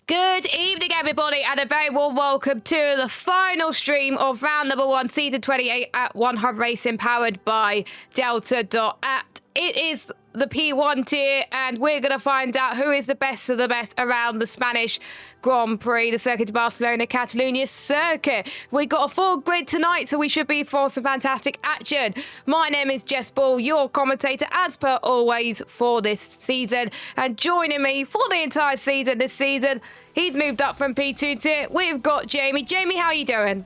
Good evening, everybody, and a very warm welcome to the final stream of round number 1, season 28 at One Hub Racing, powered by Delta.app. It is the P1 tier, and we're going to find out who is the best of the best around the Spanish Grand Prix, the Circuit de Barcelona Catalunya circuit. We got a full grid tonight, so we should be for some fantastic action. My name is Jess Ball, your commentator, as per always, for this season. And joining me for the entire season this season, he's moved up from P2 tier. We've got Jamie. Jamie, how are you doing?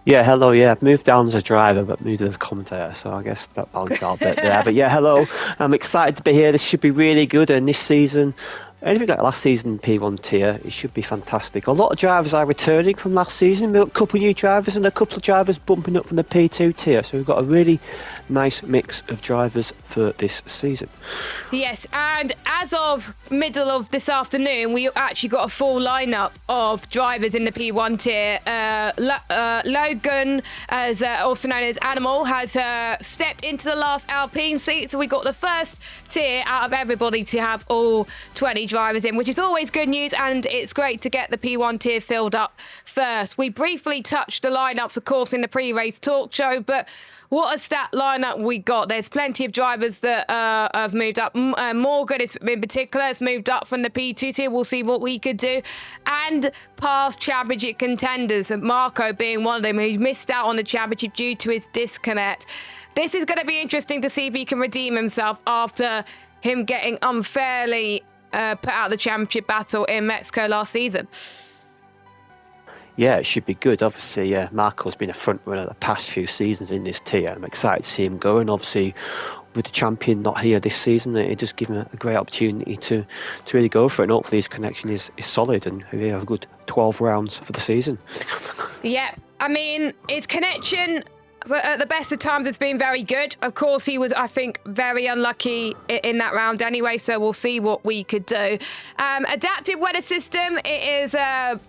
Yeah, hello, yeah, I've moved down as a driver, but moved as a commentator, so I guess that balances out a bit there. But yeah, hello, I'm excited to be here. This should be really good, and this season, anything like last season P1 tier, it should be fantastic. A lot of drivers are returning from last season. We've got a couple of new drivers and a couple of drivers bumping up from the P2 tier, so we've got a really nice mix of drivers for this season. Yes, and as of middle of this afternoon, we actually got a full lineup of drivers in the P1 tier. Logan, as also known as Animal, has stepped into the last Alpine seat, so we got the first tier out of everybody to have all 20 drivers in, which is always good news, and it's great to get the P1 tier filled up first. We briefly touched the lineups, of course, in the pre-race talk show, but what a stat lineup we got. There's plenty of drivers that have moved up. Morgan in particular has moved up from the P2 tier. We'll see what we could do. And past championship contenders, and Marco being one of them, who missed out on the championship due to his disconnect. This is going to be interesting to see if he can redeem himself after him getting unfairly put out of the championship battle in Mexico last season. Yeah, it should be good. Obviously, Marco's been a front runner the past few seasons in this tier. I'm excited to see him go, and obviously with the champion not here this season, it just gives him a great opportunity to really go for it, and hopefully his connection is solid and we have a good 12 rounds for the season. Yeah, I mean, his connection at the best of times it's been very good. Of course, he was, I think, very unlucky in that round anyway, so we'll see what we could do. Adaptive weather system, it is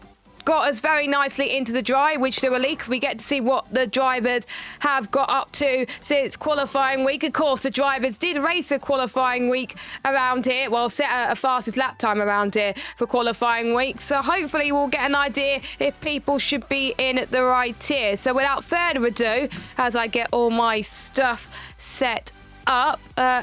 got us very nicely into the dry, which is a relief because we get to see what the drivers have got up to since qualifying week. Of course, the drivers did race a qualifying week around here, well, set a fastest lap time around here for qualifying week. So hopefully we'll get an idea if people should be in the right tier. So without further ado, as I get all my stuff set up,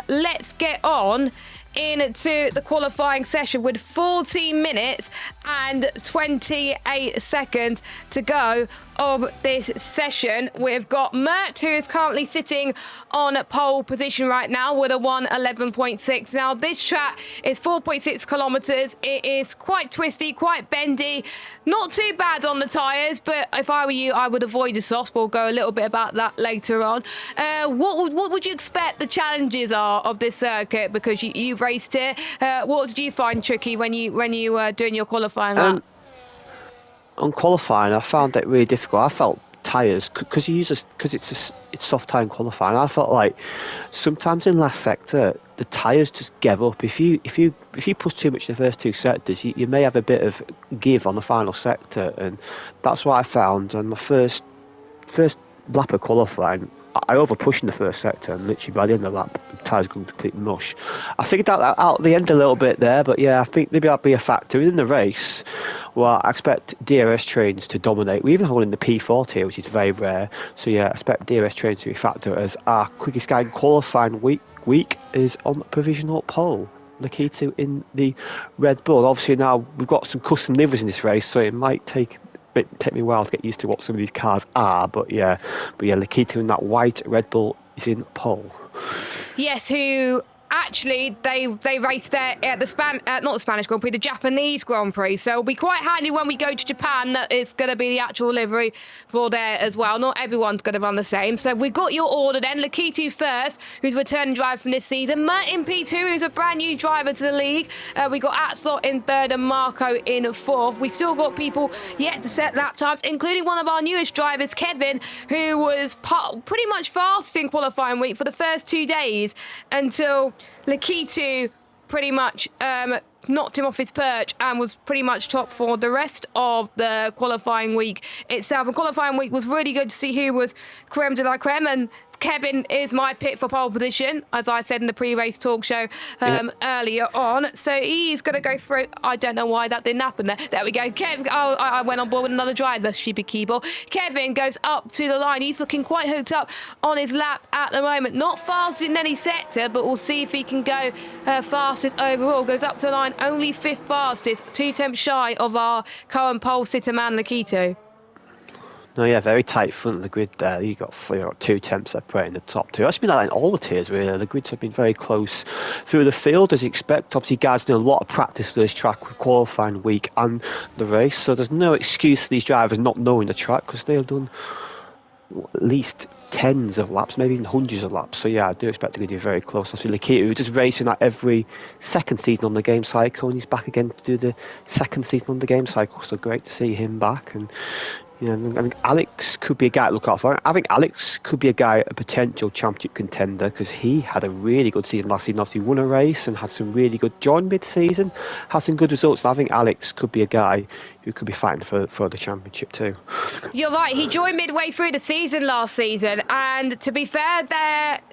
let's get on into the qualifying session with 14 minutes and 28 seconds to go of this session. We've got Mert, who is currently sitting on pole position right now with a 1:11.6. Now, this track is 4.6 kilometers. It is quite twisty, quite bendy. Not too bad on the tyres, but if I were you, I would avoid the softs. We'll go a little bit about that later on. What would you expect the challenges are of this circuit? Because you've raced it. What did you find tricky when you were doing your qualifying lap? On qualifying, I found it really difficult. I felt tyres, because it's soft tyre in qualifying. I felt like sometimes in last sector the tyres just give up. If you push too much in the first two sectors, you may have a bit of give on the final sector, and that's what I found on my first lap of qualifying. I overpushed in the first sector, and literally by the end of the lap, the tyres going complete mush. I figured that out at the end a little bit there, but yeah, I think maybe that'll be a factor in the race. Well, I expect DRS trains to dominate. We even hold in the P4 tier, which is very rare. So yeah, I expect DRS trains to be a factor, as our quickest guy in qualifying week is on provisional pole. Lakitu in the Red Bull. Obviously now we've got some custom liveries in this race, so it might take me a while to get used to what some of these cars are, but yeah, Lakitu in that white Red Bull is in pole. Yes, who actually they raced there at the not the Spanish Grand Prix, the Japanese Grand Prix. So it'll be quite handy when we go to Japan that it's going to be the actual livery for there as well. Not everyone's going to run the same. So we've got your order then. Lakitu first, who's a returning driver from this season. Mert in P2, who's a brand new driver to the league. We got Atslot in third and Marco in fourth. We still got people yet to set lap times, including one of our newest drivers, Kevin, who was pretty much fast in qualifying week for the first 2 days until Lakitu pretty much knocked him off his perch and was pretty much top for the rest of the qualifying week itself. And qualifying week was really good to see who was creme de la creme, and Kevin is my pick for pole position, as I said in the pre-race talk show earlier on. So he's going to go through. I don't know why that didn't happen there. There we go. Kevin. Oh, I went on board with another driver. Stupid keyboard. Kevin goes up to the line. He's looking quite hooked up on his lap at the moment. Not fast in any sector, but we'll see if he can go fastest overall. Goes up to the line. Only 5th fastest. 2 tenths shy of our current pole sitter man, Lakito. No, yeah, very tight front of the grid there. You got 2 temps separating the top two. That's been like in all the tiers, really. The grids have been very close through the field, as you expect. Obviously, guys done a lot of practice for this track with qualifying week and the race, so there's no excuse for these drivers not knowing the track, because they've done at least tens of laps, maybe even hundreds of laps. So yeah, I do expect to be very close. Obviously, Lakita, who just racing at every second season on the game cycle, and he's back again to do the second season on the game cycle. So great to see him back. And you know, I think Alex could be a guy to look out for. I think Alex could be a guy, a potential championship contender, because he had a really good season last season. Obviously, won a race and had some really good join mid-season, had some good results. And I think Alex could be a guy who could be fighting for the championship too. You're right. He joined midway through the season last season, and to be fair,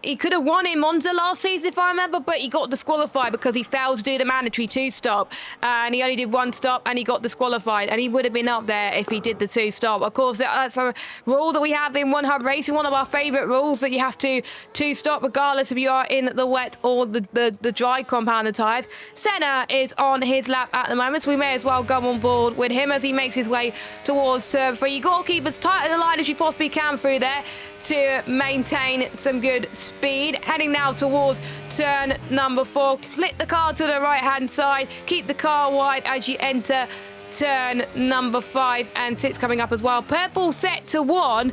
he could have won in Monza last season if I remember, but he got disqualified because he failed to do the mandatory 2-stop, and he only did 1 stop, and he got disqualified, and he would have been up there if he did the 2-stop. Of course, that's a rule that we have in One Hub Racing, one of our favourite rules, that you have to 2-stop regardless if you are in the wet or the dry compounded tyres. Senna is on his lap at the moment, so we may as well go on board with him as he makes his way towards turn 3. You've got to keep as tight of the line as you possibly can through there to maintain some good speed. Heading now towards turn number 4. Flip the car to the right hand side. Keep the car wide as you enter turn number 5, and Tit's coming up as well. Purple set to 1,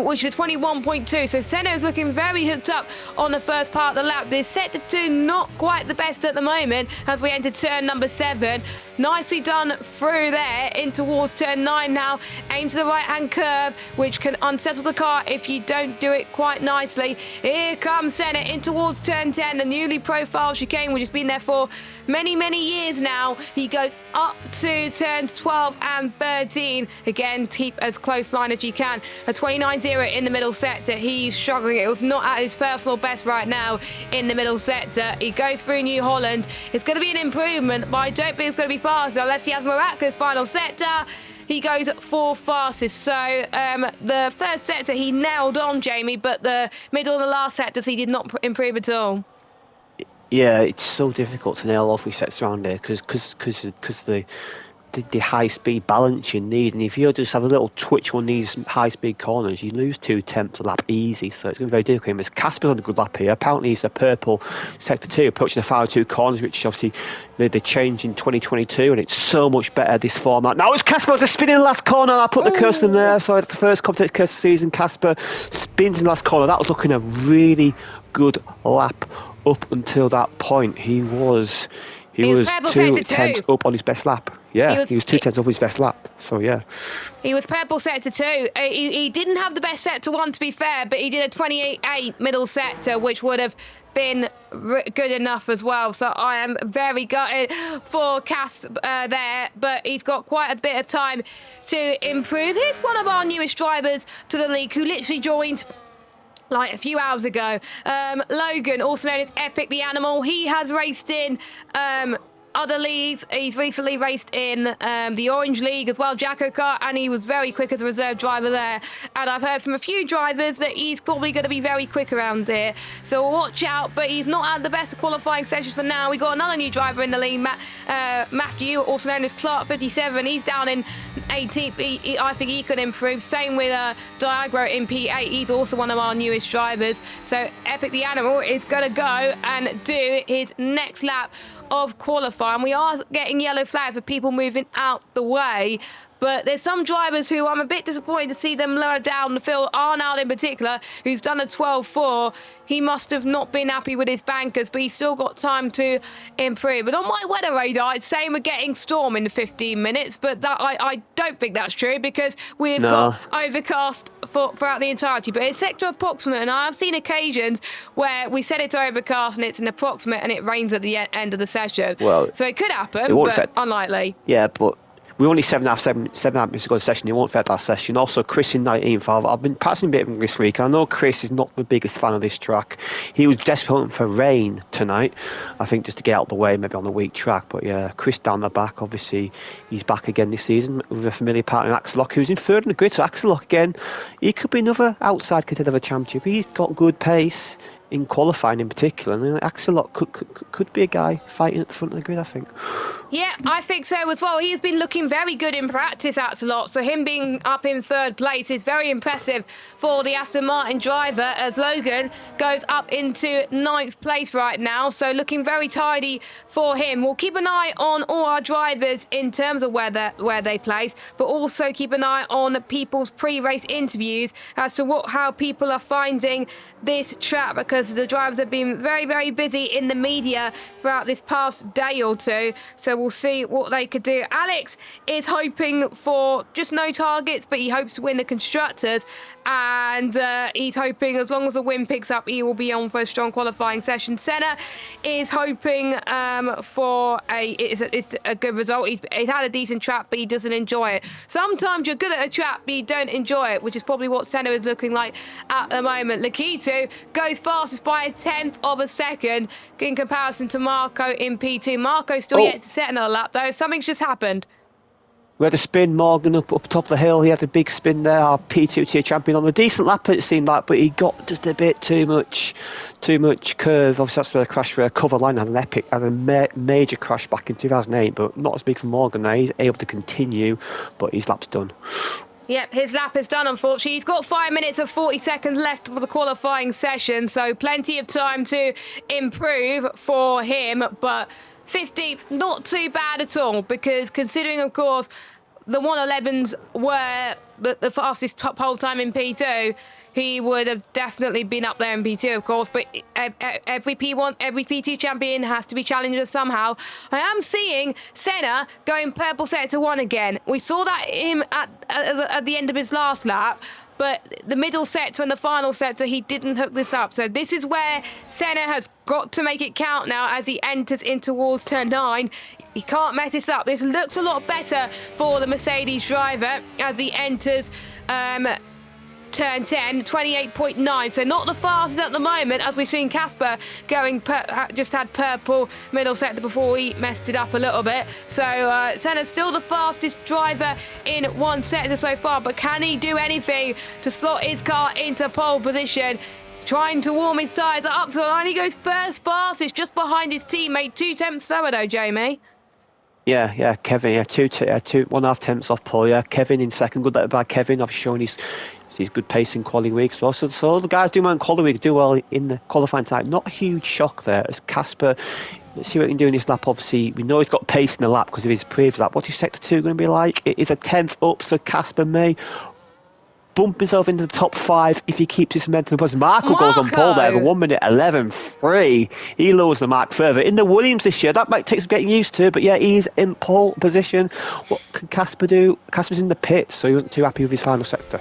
which is 21.2. So Senna is looking very hooked up on the first part of the lap. This set to 2, not quite the best at the moment as we enter turn number 7. Nicely done through there in towards turn 9 now. Aim to the right hand curve, which can unsettle the car if you don't do it quite nicely. Here comes Senna in towards turn 10, the newly profiled chicane, which has been there for many years now. He goes up to turns 12 and 13. Again, keep as close line as you can. A 29.0 in the middle sector. He's struggling. It was not at his personal best right now in the middle sector. He goes through New Holland. It's going to be an improvement, but I don't think it's going to be faster unless he has miraculous final sector. He goes 4th fastest. So the first sector he nailed on, Jamie, but the middle and the last sectors he did not improve at all. Yeah, it's so difficult to nail all 3 sets around here because the high speed balance you need, and if you just have a little twitch on these high speed corners, you lose 2 tenths a lap easy. So it's going to be very difficult. There's Casper's on a good lap here. Apparently he's a purple sector 2 approaching the final 2 corners, which obviously they changed in 2022, and it's so much better this format. Now it's Casper was a spin in the last corner. I put the cursor in there, so it's the first competitive curse of the season. Casper spins in the last corner. That was looking a really good lap. Up until that point, he was 2 tenths up on his best lap. Yeah, he was 2 tenths up his best lap. So yeah, he was purple sector 2. He didn't have the best sector 1, to be fair, but he did a 28.8 middle sector, which would have been good enough as well. So I am very gutted for Cass there, but he's got quite a bit of time to improve. Here's one of our newest drivers to the league who literally joined like a few hours ago. Logan, also known as Epic the Animal. He has raced in other leagues. He's recently raced in the Orange League as well, Jacko Kart, and he was very quick as a reserve driver there. And I've heard from a few drivers that he's probably going to be very quick around here. So watch out, but he's not had the best of qualifying sessions for now. We got another new driver in the league, Matthew, also known as Clark57. He's down in 18th. I think he could improve. Same with Diagro in P8. He's also one of our newest drivers. So Epic the Animal is going to go and do his next lap of qualifying. We are getting yellow flags with people moving out the way, but there's some drivers who I'm a bit disappointed to see them lower down the field. Arnold in particular, who's done a 12.4. He must have not been happy with his bankers, but he's still got time to improve. And on my weather radar, it's saying we're getting storm in 15 minutes, but that I don't think that's true because we've got overcast throughout the entirety. But it's sector approximate, and I've seen occasions where we set it to overcast and it's an approximate and it rains at the end of the session. Well, so it could happen, but unlikely. Yeah, but we're only 7.5 minutes ago in the session. He won't fit that session. Also, Chris in 19th. I've been practicing a bit of him this week. I know Chris is not the biggest fan of this track. He was desperate for rain tonight, I think, just to get out of the way, maybe on the weak track. But yeah, Chris down the back, obviously, he's back again this season with a familiar partner, Axelock, who's in third in the grid. So Axelock, again, he could be another outside contender of a championship. He's got good pace in qualifying in particular. I mean, Axelock could be a guy fighting at the front of the grid, I think. Yeah, I think so as well. He's been looking very good in practice, Axelot, so him being up in third place is very impressive for the Aston Martin driver, as Logan goes up into 9th place right now, so looking very tidy for him. We'll keep an eye on all our drivers in terms of where they place, but also keep an eye on people's pre-race interviews as to how people are finding this track, because the drivers have been very, very busy in the media throughout this past day or two, so we'll see what they could do. Alex is hoping for just no targets, but he hopes to win the Constructors, and he's hoping as long as the win picks up, he will be on for a strong qualifying session. Senna is hoping for a good result. He's had a decent track, but he doesn't enjoy it. Sometimes you're good at a track, but you don't enjoy it, which is probably what Senna is looking like at the moment. Lakitu goes fastest by a 1/10 of a second in comparison to Marco in P2. Marco's still yet to set another lap, though. Something's just happened. We had a spin, Morgan up top of the hill. He had a big spin there, our P2 tier champion, on a decent lap, it seemed like, but he got just a bit too much curve. Obviously, that's where the crash, where Cover Line had a major crash back in 2008, but not as big for Morgan now. He's able to continue, but his lap's done. Yep, his lap is done, unfortunately. He's got 5 minutes and 40 seconds left for the qualifying session, so plenty of time to improve for him, but 15th, not too bad at all, because considering, of course, the 111s were the fastest pole time in P2, he would have definitely been up there in P2, of course, but every P1, every P2 champion has to be challenged somehow. I am seeing Senna going purple sector 1 again. We saw that him at the end of his last lap, but the middle sector and the final sector, he didn't hook this up. So this is where Senna has got to make it count now as he enters in towards turn 9. He can't mess this up. This looks a lot better for the Mercedes driver as he enters turn 10, 28.9, so not the fastest at the moment, as we've seen Casper going, just had purple middle sector before he messed it up a little bit. So Senna's still the fastest driver in one sector so far, but can he do anything to slot his car into pole position? Trying to warm his tyres up to the line. He goes first fastest, just behind his teammate, 2 tenths slower though, Jamie. Yeah, Kevin, 1.5 tenths off pole. Yeah, Kevin in second, good by Kevin. I've shown his good pace in quality week as well. So the guys doing well in quality week do well in the qualifying time. Not a huge shock there as Casper. Let's see what he can do in this lap. Obviously, we know he's got pace in the lap because of his previous lap. What's his sector 2 going to be like? It is a 10th up, so Casper may bump himself into the top 5 if he keeps his momentum. Because Marco goes on pole there for 1 minute 11.3. He lowers the mark further. In the Williams this year, that might take some getting used to, but yeah, he's in pole position. What can Casper do? Casper's in the pits, so he wasn't too happy with his final sector.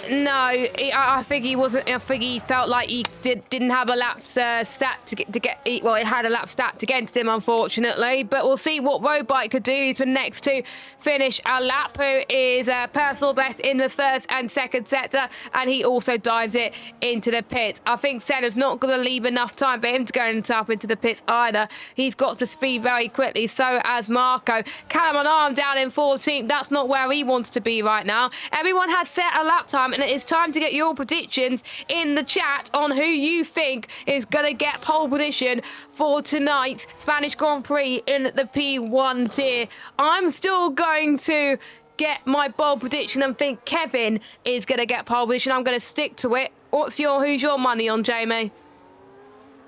No, I think he wasn't. I think he felt like he didn't have a lap stat to get. Well, it had a lap stat against him, unfortunately. But we'll see what Road Bike could do for next to finish a lap. Who is personal best in the first and second sector, and he also dives it into the pits. I think Senna's not going to leave enough time for him to go up into the pits either. He's got to speed very quickly. So as Marco. Callum Arm down in 14th. That's not where he wants to be right now. Everyone has set a lap time, and it is time to get your predictions in the chat on who you think is going to get pole position for tonight's Spanish Grand Prix in the P1 tier. I'm still going to get my bold prediction and think Kevin is going to get pole position. I'm going to stick to it. Who's your money on, Jamie?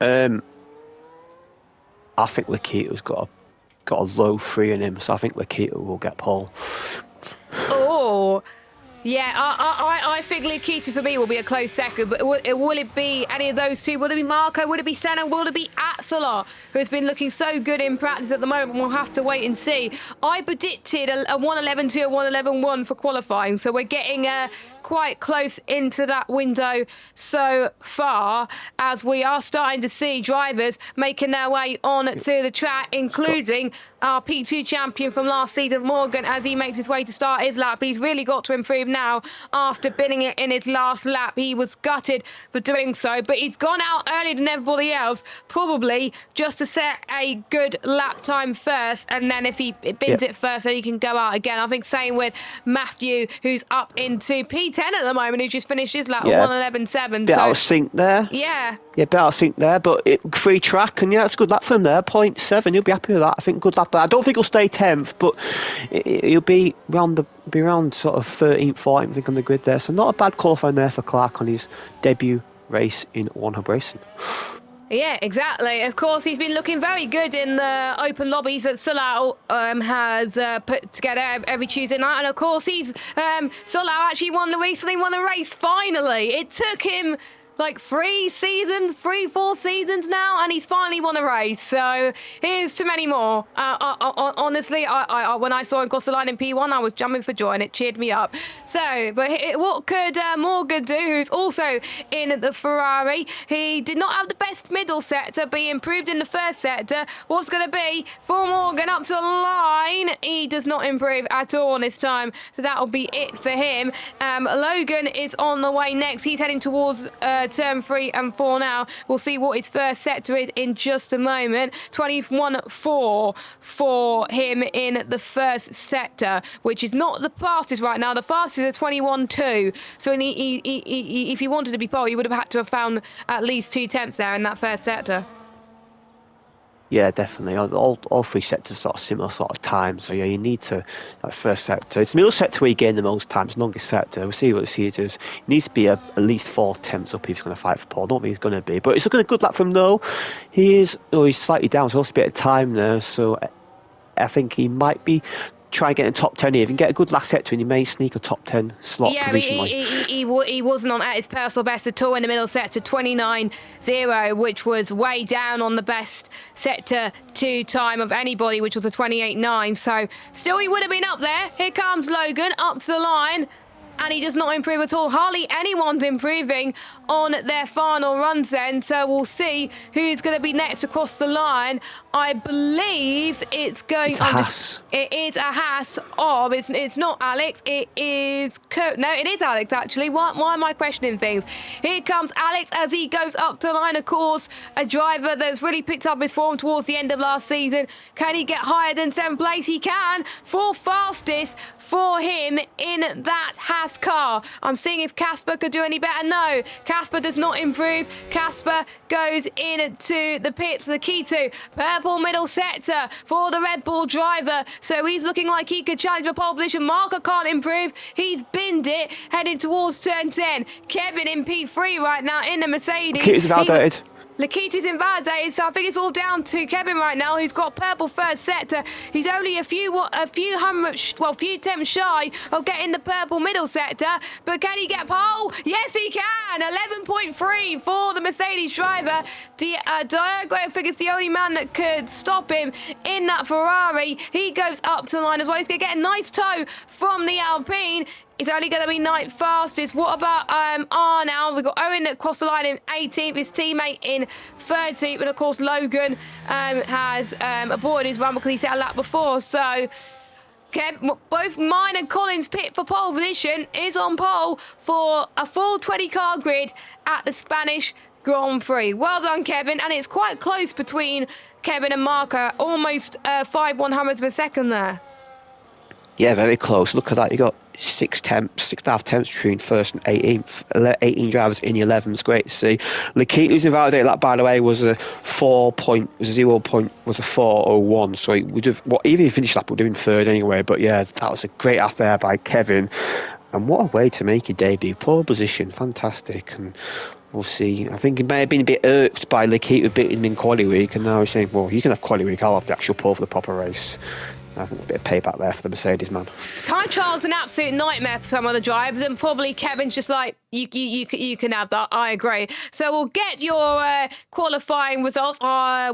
I think Lakita's got a low 3 in him, so I think Lakita will get pole. Oh. Yeah, I think Lakita for me will be a close second, but will it be any of those two? Will it be Marco? Will it be Senna? Will it be Axelot, who's been looking so good in practice at the moment? We'll have to wait and see. I predicted a 1.11.2, a 1.11.1 for qualifying, so we're getting quite close into that window so far, as we are starting to see drivers making their way on to the track, including our P2 champion from last season, Morgan, as he makes his way to start his lap. He's really got to improve now after binning it in his last lap. He was gutted for doing so, but he's gone out earlier than everybody else, probably just to set a good lap time first, and then if he bins it first, then he can go out again. I think same with Matthew, who's up into P10 at the moment, who just finished his lap at 1:11.7. Bit out of sync there. Yeah, bit out of sync there, but free track, and it's a good lap for him there, 0.7. He'll be happy with that. I think good lap. I don't think he'll stay 10th, but he'll be around sort of 13th, 14th, I think, on the grid there. So not a bad qualifying there for Clark on his debut race in One Hub Racing. Yeah, exactly. Of course, he's been looking very good in the open lobbies that Solau has put together every Tuesday night. And of course, Solau actually won the race finally. It took him like 4 seasons now, and he's finally won a race. So here's to many more. Honestly, I when I saw him cross the line in P1, I was jumping for joy, and it cheered me up. So, but what could Morgan do, who's also in the Ferrari? He did not have the best middle sector, but he improved in the first sector. What's going to be for Morgan up to the line? He does not improve at all this time, so that'll be it for him. Logan is on the way next. He's heading towards turn 3 and 4 now. We'll see what his first sector is in just a moment. 21.4 for him in the first sector, which is not the fastest right now. The fastest is a 21.2. So if he wanted to be pole, he would have had to have found at least 2 tenths there in that first sector. Yeah, definitely. All 3 sectors sort of similar sort of time. So yeah, you need to that first sector. It's the middle sector where you gain the most time. It's the longest sector. We'll see what the series is. He needs to be at least 4 tenths up if he's going to fight for pole. I don't think he's going to be, but it's looking a good lap from him though. He's slightly down, so also a bit of time there. So I think he might be try and get in the top 10 here. If you can get a good last sector, and you may sneak a top 10 slot. Yeah, provisionally. he wasn't on at his personal best at all in the middle sector, 29.0, which was way down on the best sector 2 time of anybody, which was a 28.9. So still he would have been up there. Here comes Logan up to the line, and he does not improve at all. Hardly anyone's improving on their final runs then, so we'll see who's going to be next across the line. I believe it's going on. It is a Haas of. It's not Alex. It is no, it is Alex actually. Why am I questioning things? Here comes Alex as he goes up to the line. Of course, a driver that's really picked up his form towards the end of last season. Can he get higher than 7th place? He can. 4th fastest for him in that Haas car. I'm seeing if Casper could do any better. No, Casper does not improve. Casper goes into the pits. The key to purple middle sector for the Red Bull driver. So he's looking like he could challenge for pole position. Marker can't improve. He's binned it, heading towards turn 10. Kevin in P3 right now in the Mercedes. He's validated. Lakitu's invalidated, so I think it's all down to Kevin right now, who's got purple first sector. He's only a few tenths shy of getting the purple middle sector, but can he get pole? Yes, he can. 11.3 for the Mercedes driver. Diego, I think, is the only man that could stop him in that Ferrari. He goes up to the line as well. He's going to get a nice toe from the Alpine. It's only going to be 9th fastest. What about now? We've got Owen across the line in 18th, his teammate in 13th, and of course Logan has aborted his run because he set a lap before. So both mine and Colin's pit for pole position is on pole for a full 20 car grid at the Spanish Grand Prix. Well done, Kevin, and it's quite close between Kevin and Marco, almost 5/100ths of a second there. Yeah, very close. Look at that. You got 6.5 tenths between 1st and 18th. 18 drivers in the 11s. Great to see. Lakitu's invalidated lap, by the way, was a 4.01. So he would have, even if he finished lap, would have been 3rd anyway. But yeah, that was a great lap there by Kevin. And what a way to make your debut. Pole position, fantastic. And we'll see. I think he may have been a bit irked by Lakitu beating him in quali week, and now he's saying, well, you can have quali week, I'll have the actual pole for the proper race. I think there's a bit of payback there for the Mercedes man. Time trial's an absolute nightmare for some of the drivers, and probably Kevin's just like, You can have that. I agree. So we'll get your qualifying results.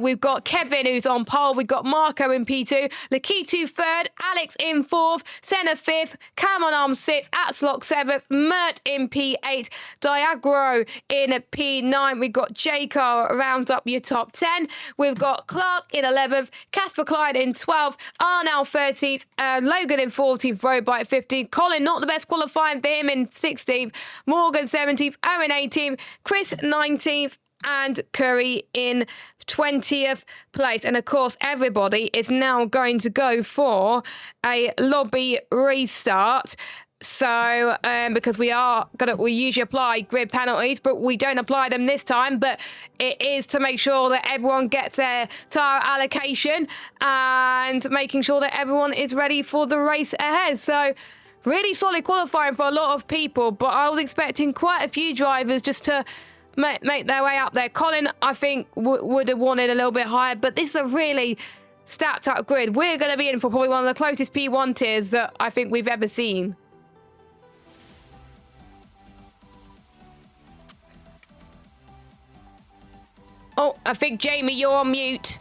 We've got Kevin who's on pole. We've got Marco in P2, Lakitu third, Alex in fourth, Senna fifth, Cameron Arms sixth, Atslok seventh, Mert in P8, Diagro in P9. We've got Jaco rounds up your top 10. We've got Clark in 11th, Casper Clyde in 12th, Arnell 13th, Logan in 14th, Robite 15th, Colin not the best qualifying for him in 16th, Morgan 17th, Owen 18th, Chris 19th, and Curry in 20th place. And of course, everybody is now going to go for a lobby restart. So, because we usually apply grid penalties, but we don't apply them this time. But it is to make sure that everyone gets their tyre allocation and making sure that everyone is ready for the race ahead. So, really solid qualifying for a lot of people, but I was expecting quite a few drivers just to make their way up there. Colin, I think, would have wanted a little bit higher, but this is a really stacked up grid. We're going to be in for probably one of the closest P1 tiers that I think we've ever seen. Oh, I think, Jamie, you're on mute.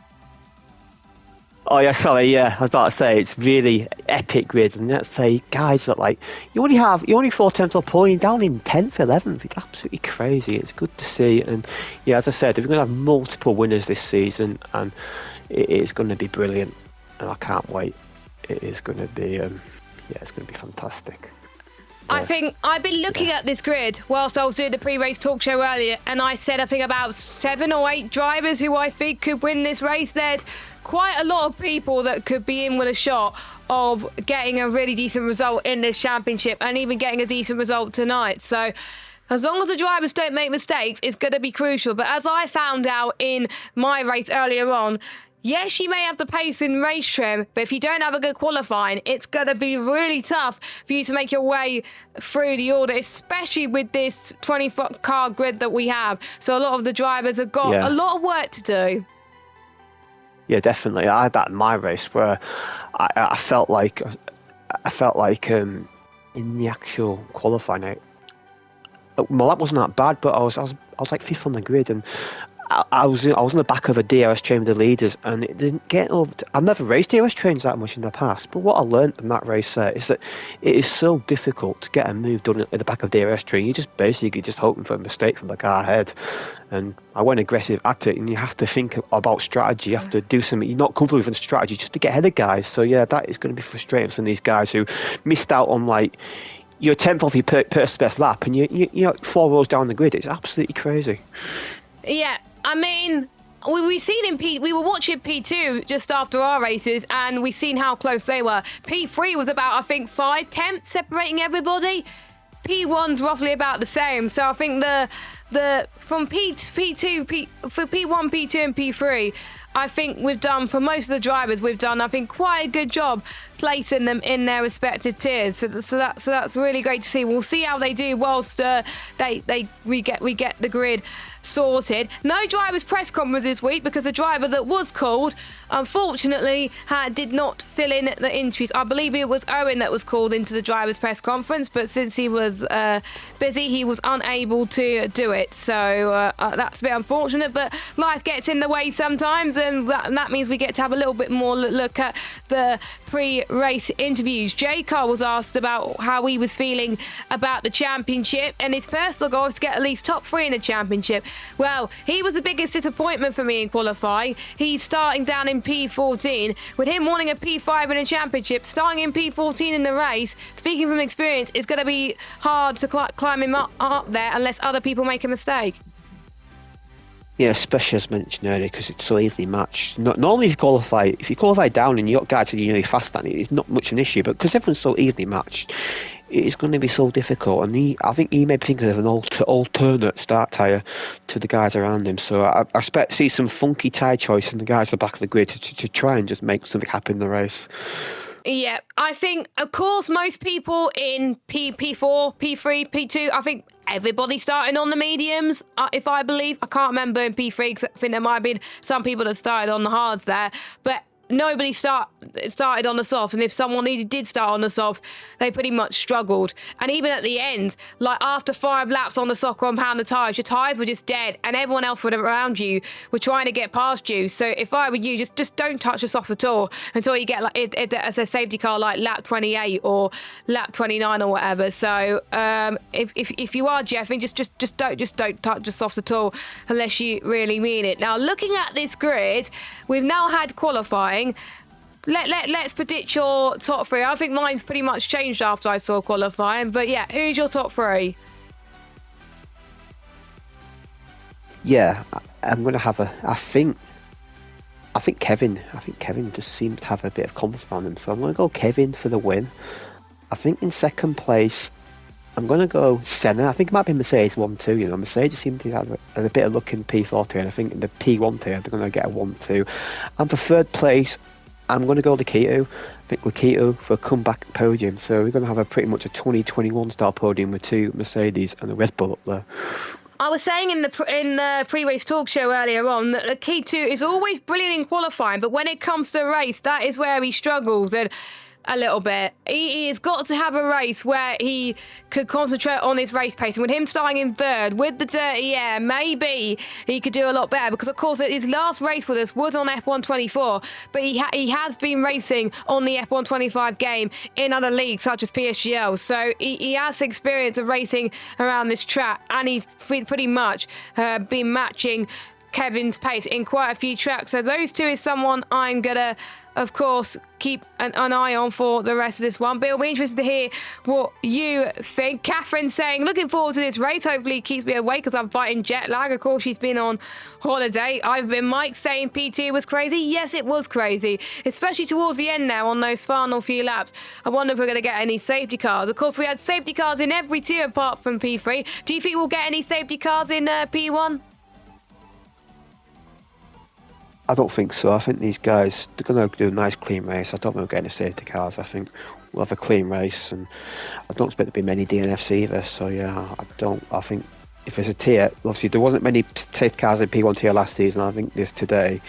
Oh yeah, sorry, yeah. I was about to say it's really epic grid, and let's say guys that like you only 4 tenths of pole, you're down in 10th, 11th. It's absolutely crazy. It's good to see, and yeah, as I said, we're going to have multiple winners this season, and it is going to be brilliant, and I can't wait. It is going to be, it's going to be fantastic. I think I've been looking at this grid whilst I was doing the pre-race talk show earlier, and I said I think about 7 or 8 drivers who I think could win this race. There's quite a lot of people that could be in with a shot of getting a really decent result in this championship and even getting a decent result tonight. So as long as the drivers don't make mistakes, it's going to be crucial. But as I found out in my race earlier on, yes, you may have the pace in race trim, but if you don't have a good qualifying, it's going to be really tough for you to make your way through the order, especially with this 20-car grid that we have. So a lot of the drivers have got a lot of work to do. Yeah, definitely. I had that in my race where I felt like in the actual qualifying, well, that wasn't that bad, but I was like 5th on the grid, and I was in the back of a DRS train with the leaders, and it didn't get over. I've never raced DRS trains that much in the past, but what I learned in that race is that it is so difficult to get a move done at the back of DRS train. You're just basically just hoping for a mistake from the car ahead, and I went aggressive at it. And you have to think about strategy. You have to do something. You're not comfortable with the strategy just to get ahead of guys. So yeah, that is going to be frustrating for some of these guys who missed out on like you're 10th off your personal best lap, and you're 4 rows down the grid. It's absolutely crazy. Yeah. I mean, we seen in we were watching P2 just after our races, and we seen how close they were. P3 was about, I think, 5 tenths separating everybody. P1's roughly about the same. So I think from P2 for P1, P2, and P3, I think we've done, for most of the drivers, I think, quite a good job placing them in their respective tiers. So that's really great to see. We'll see how they do whilst we get the grid sorted. No drivers press conference this week because the driver that was called, unfortunately, did not fill in the interviews. I believe it was Owen that was called into the drivers press conference, but since he was busy, he was unable to do it. So that's a bit unfortunate, but life gets in the way sometimes, and that means we get to have a little bit more look at the pre-race interviews. J. Carl was asked about how he was feeling about the championship, and his personal goal is to get at least top 3 in the championship. Well, he was the biggest disappointment for me in qualifying. He's starting down in P14. With him wanting a P5 in a championship, starting in P14 in the race, speaking from experience, it's going to be hard to climb him up there unless other people make a mistake. Yeah, especially as mentioned earlier, because it's so easily matched. Normally, if you qualify down and you got guys that are really fast at it, it's not much an issue. But because everyone's so easily matched, it's going to be so difficult. And I think he may be thinking of an alternate start tyre to the guys around him. So I expect to see some funky tyre choice in the guys at the back of the grid to try and just make something happen in the race. Yeah, I think, of course, most people in P4, P3, P2, I think everybody starting on the mediums, if I believe. I can't remember in P3, because I think there might have been some people that started on the hards there. But nobody started on the soft, and if someone did start on the soft, they pretty much struggled. And even at the end, like after 5 laps on the soft compound, the tyres, your tyres were just dead, and everyone else around you were trying to get past you. So if I were you, just don't touch the soft at all until you get like as a safety car, like lap 28 or lap 29 or whatever. So if you are Jeffing, just don't touch the soft at all unless you really mean it. Now, looking at this grid, we've now had qualifying. Let's predict your top 3. I think mine's pretty much changed after I saw qualifying. But yeah, who's your top 3? Yeah, I'm going to have I think Kevin just seems to have a bit of confidence on him. So I'm going to go Kevin for the win. I think in second place, I'm going to go Senna. I think it might be Mercedes 1-2. You know, Mercedes seem to have a bit of luck in P4 tier, and I think in the P1 tier they're going to get a 1-2. And for third place, I'm going to go Lakitu. I think Lakitu for a comeback podium. So we're going to have a pretty much a 2021 style podium with 2 Mercedes and a Red Bull up there. I was saying in the pre-race talk show earlier on that Lakitu is always brilliant in qualifying, but when it comes to the race, that is where he struggles a little bit. He has got to have a race where he could concentrate on his race pace. And with him starting in third, with the dirty air, maybe he could do a lot better. Because, of course, his last race with us was on F124, but he has been racing on the F125 game in other leagues, such as PSGL. So he has experience of racing around this track, and he's pretty much been matching Kevin's pace in quite a few tracks. So those 2 is someone I'm going to, of course, keep an eye on for the rest of this one. But it'll be interesting to hear what you think. Catherine's saying, looking forward to this race. Hopefully it keeps me awake because I'm fighting jet lag. Of course, she's been on holiday. I've been Mike saying P2 was crazy. Yes, it was crazy, especially towards the end now on those final few laps. I wonder if we're going to get any safety cars. Of course, we had safety cars in every tier apart from P3. Do you think we'll get any safety cars in P1? I don't think so. I think these guys, they're going to do a nice clean race. I don't think we'll get any safety cars. I think we'll have a clean race, and I don't expect there to be many DNFs either. So yeah, I think if there's a tier, obviously there wasn't many safety cars in P1 tier last season. I think this today,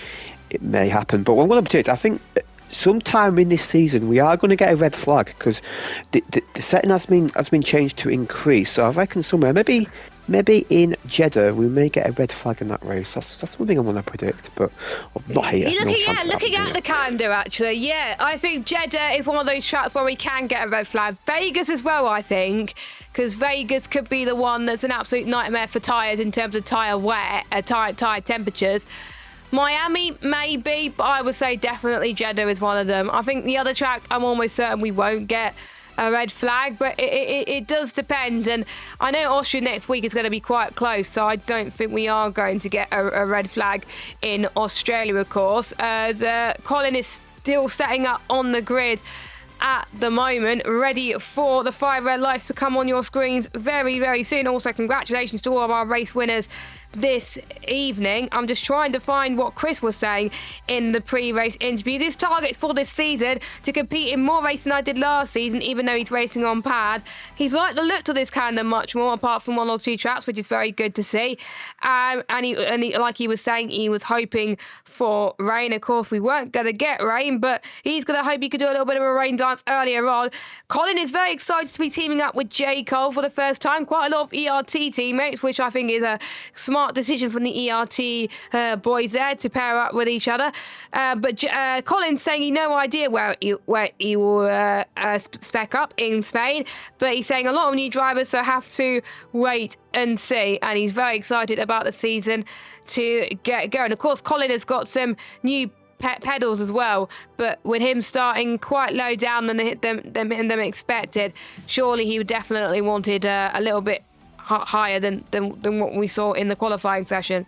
it may happen. But what I'm going to predict, I think sometime in this season we are going to get a red flag, because the setting has been changed to increase. So I reckon somewhere, maybe in Jeddah, we may get a red flag in that race. That's one thing I want to predict, but not here. Looking at the calendar, actually, yeah, I think Jeddah is one of those tracks where we can get a red flag. Vegas as well, I think, because Vegas could be the one that's an absolute nightmare for tyres in terms of tyre wear, tyre temperatures. Miami, maybe, but I would say definitely Jeddah is one of them. I think the other track, I'm almost certain we won't get a red flag, but it does depend. And I know Austria next week is going to be quite close, so I don't think we are going to get a red flag in Australia, of course. As Colin is still setting up on the grid at the moment, ready for the 5 red lights to come on your screens very, very soon. Also, congratulations to all of our race winners this evening. I'm just trying to find what Chris was saying in the pre-race interview. His target for this season to compete in more races than I did last season, even though he's racing on pad. He's liked the look to this calendar much more, apart from 1 or 2 tracks, which is very good to see. And he, like he was saying, he was hoping for rain. Of course, we weren't going to get rain, but he's going to hope he could do a little bit of a rain dance earlier on. Colin is very excited to be teaming up with J. Cole for the first time. Quite a lot of ERT teammates, which I think is a smart decision from the ERT boys there to pair up with each other. But Colin's saying he no idea where he will spec up in Spain, but he's saying a lot of new drivers, so have to wait and see. And he's very excited about the season to get going. Of course, Colin has got some new pedals as well, but with him starting quite low down than them expected, surely he definitely wanted a little bit higher than what we saw in the qualifying session.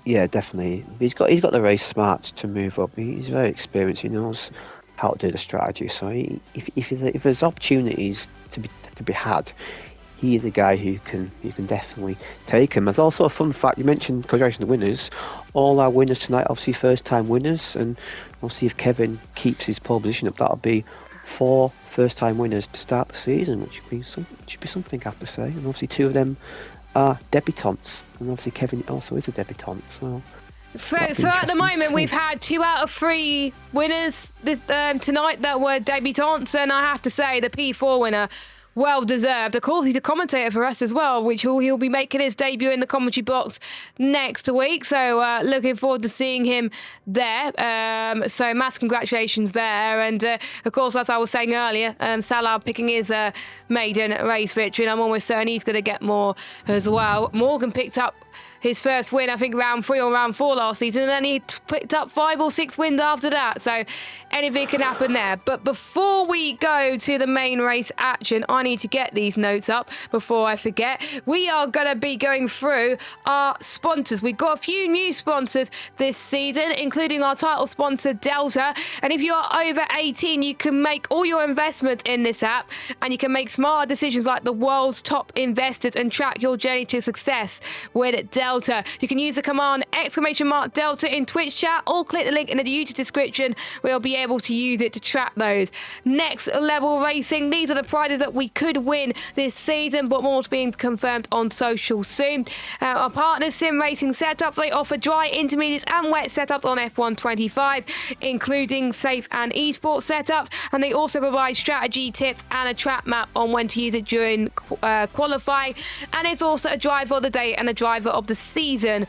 Yeah, definitely. He's got the race smarts to move up. He's very experienced. He knows how to do the strategy. So if there's opportunities to be had, he is a guy who can definitely take him. There's also a fun fact. You mentioned congratulations to the winners. All our winners tonight, obviously first time winners, and obviously if Kevin keeps his pole position up, that'll be 4 first-time winners to start the season, which should be something I have to say. And obviously 2 of them are debutantes, and obviously Kevin also is a debutant. So So at the moment, we've had 2 out of 3 winners tonight that were debutants, and I have to say the P4 winner, well deserved. Of course, he's a commentator for us as well, which he'll be making his debut in the commentary box next week. So looking forward to seeing him there. So mass congratulations there. And of course, as I was saying earlier, Salah picking his maiden race victory, and I'm almost certain he's going to get more as well. Morgan picked up his first win, I think, round 3 or round 4 last season, and then he picked up 5 or 6 wins after that. So anything can happen there. But before we go to the main race action, I need to get these notes up before I forget. We are going to be going through our sponsors. We've got a few new sponsors this season, including our title sponsor, Delta. And if you are over 18, you can make all your investments in this app, and you can make smarter decisions like the world's top investors and track your journey to success with Delta. You can use the command !Delta in Twitch chat, or click the link in the YouTube description. We'll be able to use it to track those. Next level racing. These are the prizes that we could win this season, but more being confirmed on social soon. Our partners, Sim Racing Setups, they offer dry, intermediate and wet setups on F125, including safe and esports setups, and they also provide strategy tips and a track map on when to use it during qualifying. And it's also a driver of the day and a driver of the season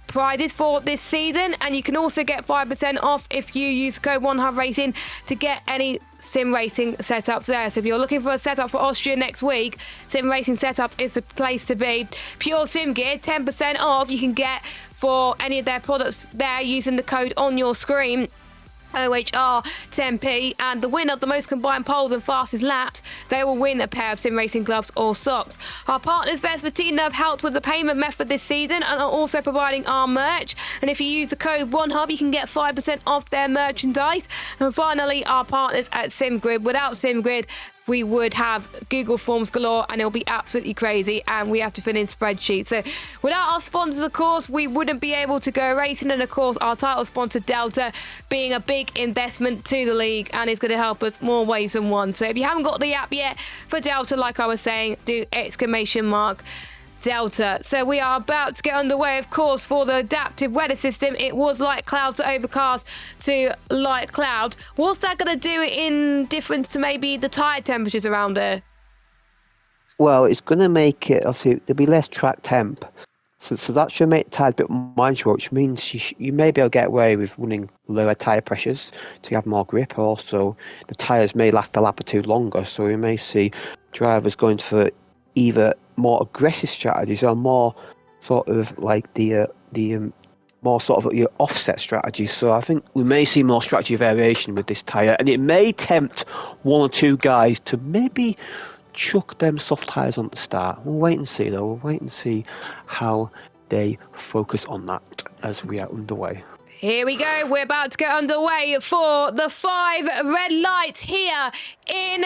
prizes for this season, and you can also get 5% off if you use code OneHubRacing to get any sim racing setups there. So if you're looking for a setup for Austria next week, Sim Racing Setups is the place to be. Pure Sim Gear, 10% off you can get for any of their products there using the code on your screen, OHR 10p, and the winner of the most combined poles and fastest laps, they will win a pair of sim racing gloves or socks. Our partners Vespertina have helped with the payment method this season and are also providing our merch, and if you use the code OneHub you can get 5% off their merchandise. And finally, our partners at SimGrid. Without SimGrid, we would have Google Forms galore, and it'll be absolutely crazy, and we have to fill in spreadsheets. So without our sponsors, of course, we wouldn't be able to go racing, and of course our title sponsor Delta being a big investment to the league, and it's going to help us more ways than one. So if you haven't got the app yet for Delta, like I was saying, do !Delta. So we are about to get underway, of course, for the adaptive weather system. It was light cloud to overcast to light cloud. What's that going to do in difference to maybe the tide temperatures around there? Well, it's going to make it, obviously, there'll be less track temp. So that should make the tide a bit more manageable, which means you may be able to get away with running lower tyre pressures to have more grip. Also, the tyres may last a lap or two longer, so we may see drivers going for either more aggressive strategies or more sort of like the more sort of your offset strategies. So I think we may see more strategy variation with this tyre, and it may tempt one or two guys to maybe chuck them soft tyres on the start. We'll wait and see, though. We'll wait and see how they focus on that as we are underway. Here we go. We're about to get underway for the 5 red lights here in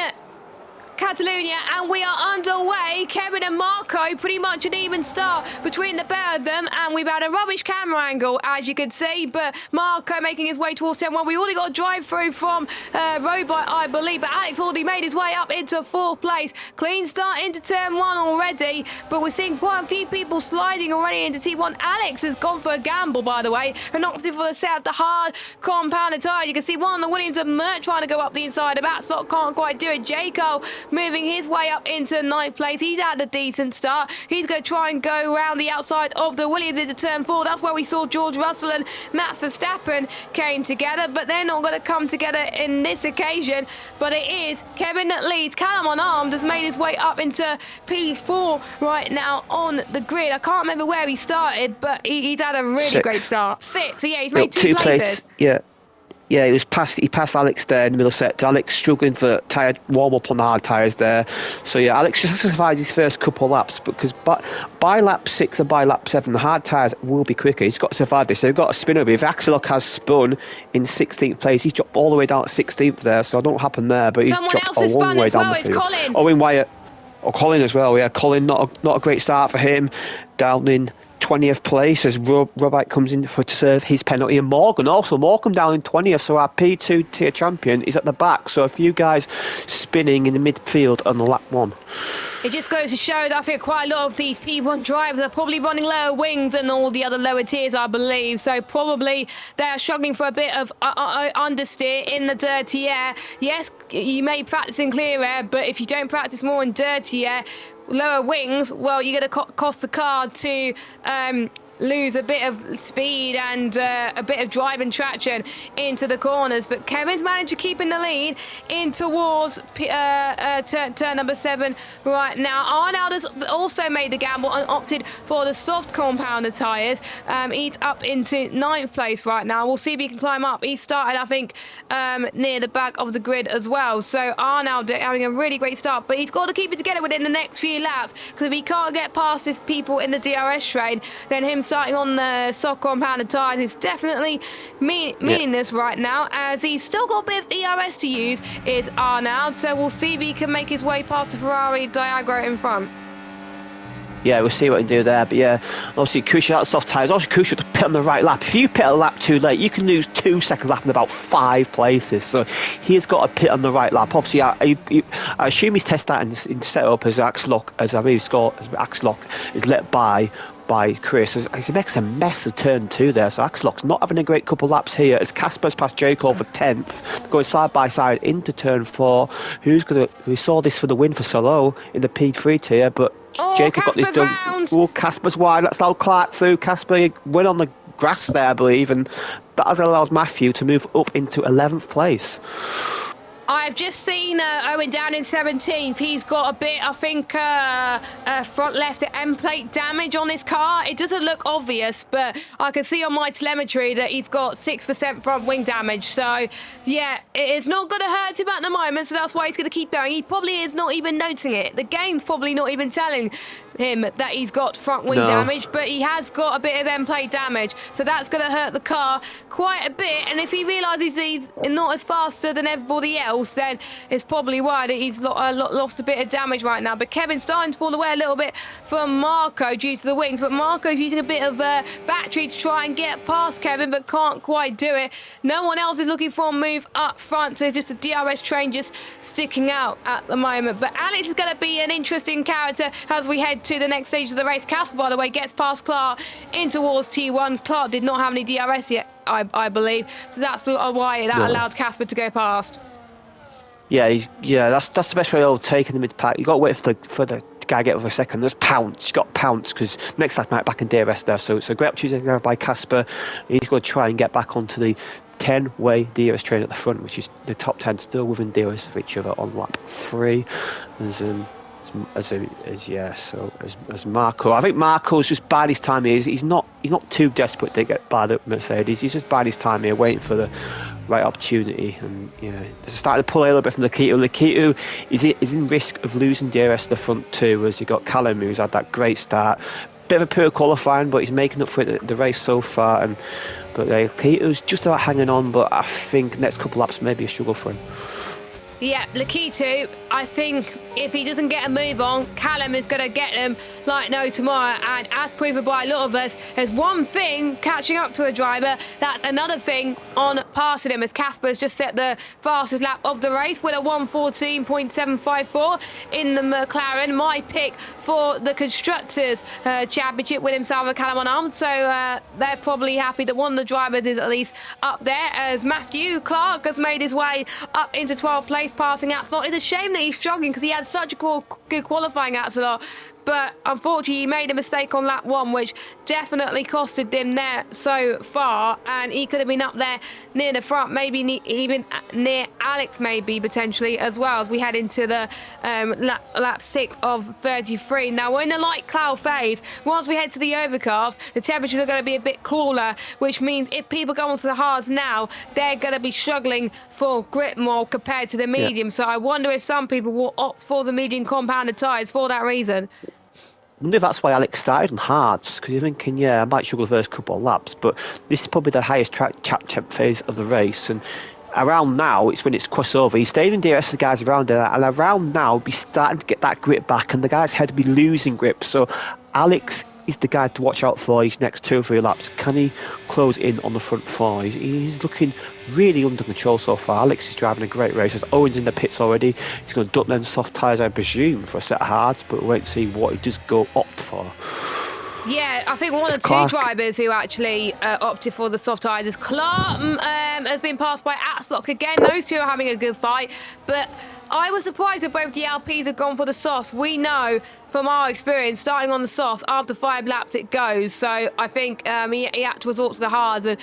Catalonia, and we are underway. Kevin and Marco, pretty much an even start between the pair of them, and we've had a rubbish camera angle, as you can see, but Marco making his way towards turn 1. We already got a drive through from Robot, I believe, but Alex already made his way up into 4th place. Clean start into turn 1 already, but we're seeing quite a few people sliding already into T1. Alex has gone for a gamble, by the way, and opted for the set, the hard compounded tyre. You can see one of the Williams and Mert trying to go up the inside of Atsock, can't quite do it. Jaco moving his way up into 9th place. He's had a decent start. He's going to try and go around the outside of the Williams into turn 4. That's where we saw George Russell and Max Verstappen came together, but they're not going to come together in this occasion. But it is Kevin that leads. Callum on Armed has made his way up into P4 right now on the grid. I can't remember where he started, but he's had a really great start. 6th. So yeah, he's made 2 places. Yeah, he passed Alex there in the middle sector. Alex struggling for tyre warm-up on the hard tyres there. So yeah, Alex just has to survive his first couple of laps, because by lap 6 and by lap 7, the hard tyres will be quicker. He's got to survive this. So he's got to spin over. If Axelok has spun in 16th place, he's dropped all the way down to 16th there, so I don't know what happened there, but he's dropped a long way down the field. It's Colin. Owen Wyatt. Oh, Colin as well, yeah. Colin, not a great start for him. Down in 20th place as Robite comes in to serve his penalty, and Morgan down in 20th, so our P2 tier champion is at the back. So a few guys spinning in the midfield on the lap 1. It just goes to show that I think quite a lot of these P1 drivers are probably running lower wings than all the other lower tiers, I believe. So probably they are struggling for a bit of understeer in the dirty air. Yes, you may practice in clear air, but if you don't practice more in dirty air, lower wings, well, you're going to cost the car to lose a bit of speed and a bit of driving traction into the corners. But Kevin's managed to keep in the lead in towards turn number 7 right now. Arnold has also made the gamble and opted for the soft compounder tyres. He's up into 9th place right now. We'll see if he can climb up. He started, I think, near the back of the grid as well. So Arnold having a really great start, but he's got to keep it together within the next few laps, because if he can't get past his people in the DRS train, then him starting on the soft compounded tyres is definitely meaningless right now, as he's still got a bit of ERS to use, is Arnold. So we'll see if he can make his way past the Ferrari Diagro in front. Yeah, we'll see what he can do there. But yeah, obviously crucial out soft tyres. Also crucial to pit on the right lap. If you pit a lap too late, you can lose 2 seconds lap in about 5 places. So he's got to pit on the right lap. Obviously, I assume he's tested that in setup as Axlock, as I believe Scott, as Axlock is let by Chris. He makes a mess of turn 2 there. So Axlock's not having a great couple laps here, as Casper's past Jacob for 10th, going side by side into turn 4. We saw this for the win for Solo in the P3 tier, but Jacob got this done. Oh, Casper's wide. That's allowed Clark through. Casper went on the grass there, I believe, and that has allowed Matthew to move up into 11th place. I've just seen Owen down in 17th. He's got a bit, I think, front left end plate damage on his car. It doesn't look obvious, but I can see on my telemetry that he's got 6% front wing damage. So, yeah, it's not going to hurt him at the moment, so that's why he's going to keep going. He probably is not even noticing it. The game's probably not even telling him that he's got front wing damage, but he has got a bit of end plate damage, so that's going to hurt the car quite a bit. And if he realises he's not as faster than everybody else, then it's probably why that he's lost a bit of damage right now. But Kevin's starting to pull away a little bit from Marco due to the wings, but Marco's using a bit of battery to try and get past Kevin, but can't quite do it. No one else is looking for a move up front, so it's just a DRS train just sticking out at the moment. But Alex is going to be an interesting character as we head to the next stage of the race. Casper, by the way, gets past Clark in towards T1. Clark did not have any DRS yet, I believe, so that's why that allowed Casper to go past. Yeah, that's the best way of taking the mid pack. You got to wait for the guy to get over a second. There's Pounce. He's got Pounce because next lap might back in DRS there. So great opportunity by Casper. He's going to try and get back onto the 10-way DRS train at the front, which is the top 10 still within DRS of each other on lap 3. As Marco, I think Marco's just biding his time here. He's not too desperate to get by the Mercedes. He's just biding his time here, waiting for the right opportunity. And they're starting to pull a little bit from Lakitu. Lakitu is in risk of losing DRS to the front too, as you got Callum, who's had that great start. Bit of a poor qualifying, but he's making up for it the race so far. But Lakitu's just about hanging on, but I think next couple laps may be a struggle for him. Yeah, Lakitu, I think if he doesn't get a move on, Callum is going to get him like no tomorrow. And as proven by a lot of us, there's one thing catching up to a driver, that's another thing on passing him, as Casper's just set the fastest lap of the race with a 1:14.754 in the McLaren. My pick for the Constructors' Championship with himself and Callum on arms. So they're probably happy that one of the drivers is at least up there, as Matthew Clark has made his way up into 12th place, passing Axelot. It's a shame that he's struggling because he had such a good qualifying Axelot. But unfortunately, he made a mistake on lap 1, which definitely costed him there so far. And he could have been up there near the front, maybe even near Alex, maybe potentially as well, as we head into the lap 6 of 33. Now, we're in the light cloud phase. Once we head to the overcast, the temperatures are going to be a bit cooler, which means if people go onto the hards now, they're going to be struggling for grip more compared to the medium. So I wonder if some people will opt for the medium compounded tyres for that reason. I wonder if that's why Alex started on hards, because you're thinking, I might struggle the first couple of laps, but this is probably the highest track temp phase of the race, and around now, it's when it's crossover. He stayed in DRS, the guys around there, and around now, be starting to get that grip back, and the guys had to be losing grip, so Alex is the guy to watch out for these next 2 or 3 laps. Can he close in on the front four? He's looking really under control so far. Alex is driving a great race. There's Owen's in the pits already. He's going to duck them soft tyres, I presume, for a set of hards, but we'll wait and see what he does go opt for. Yeah, I think one of two drivers who actually opted for the soft tyres is Clark has been passed by Atstock again. Those two are having a good fight, but I was surprised that both the LPs have gone for the softs. We know from our experience, starting on the soft, after 5 laps it goes. So I think he had to resort to the hards. And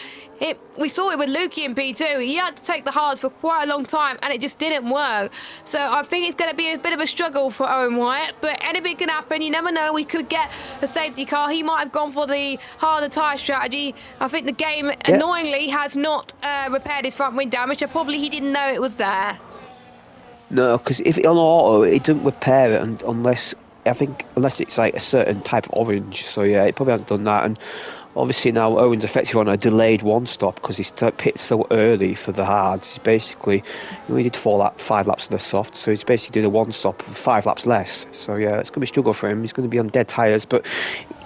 we saw it with Lukey in P2. He had to take the hards for quite a long time, and it just didn't work. So I think it's going to be a bit of a struggle for Owen Wyatt, but anything can happen. You never know. We could get a safety car. He might have gone for the harder tyre strategy. I think the game, annoyingly, has not repaired his front wing damage, so probably he didn't know it was there. No, because if on auto, it doesn't repair it unless it's like a certain type of orange. So yeah, it probably hasn't done that. And obviously now Owen's effectively on a delayed one stop because he's pitted so early for the hards. He's basically, he did 5 laps on the soft, so he's basically doing a one stop 5 laps less. So yeah, it's going to be a struggle for him. He's going to be on dead tyres, but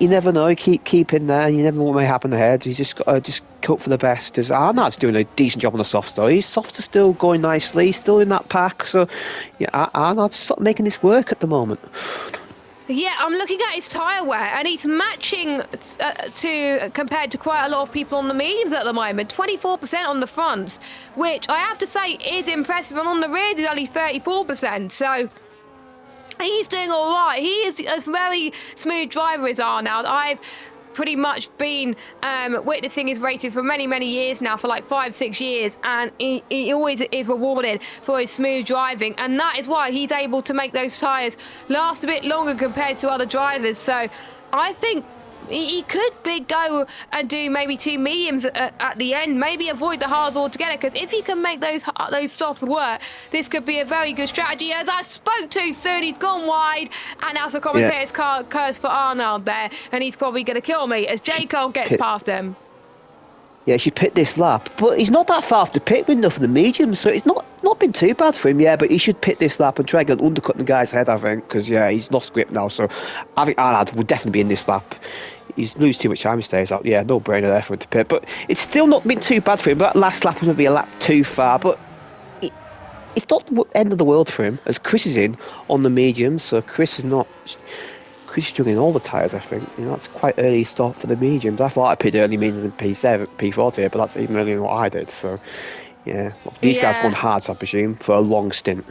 you never know. You keep in there. You never know what may happen ahead. You just got to hope for the best. As Arnold's doing a decent job on the softs though. His softs are still going nicely. He's still in that pack. So yeah, Arnold's sort of making this work at the moment. Yeah, I'm looking at his tyre wear, and he's matching compared to quite a lot of people on the mediums at the moment. 24% on the fronts, which I have to say is impressive, and on the rears is only 34%. So he's doing all right. He is a very smooth driver, is Arnold. I've pretty much been witnessing his racing for many years now, for like 5-6 years, and he always is rewarded for his smooth driving, and that is why he's able to make those tyres last a bit longer compared to other drivers. So I think he could go and do maybe 2 mediums at the end, maybe avoid the hards altogether, because if he can make those softs work, this could be a very good strategy. As I spoke too soon, he's gone wide, and as the commentator's curse for Arnold there, and he's probably going to kill me as J. Cole gets past him. Yeah, she pit this lap, but he's not that far off the pit window for the medium, so it's not been too bad for him. Yeah, but he should pit this lap and try and undercut the guy's head, I think, because yeah, he's lost grip now. So I think Arnold will definitely be in this lap. He's lose too much time, he stays out. Yeah, no brainer there for him to pit, but it's still not been too bad for him. That last lap was going to be a lap too far, but it's not the end of the world for him, as Chris is in on the medium. So Chris is struggling all the tyres, I think. You know, that's quite early start for the mediums. I thought I pitted early mediums in P7, P40, but that's even earlier than what I did. So, yeah. These guys won hards, I presume, for a long stint.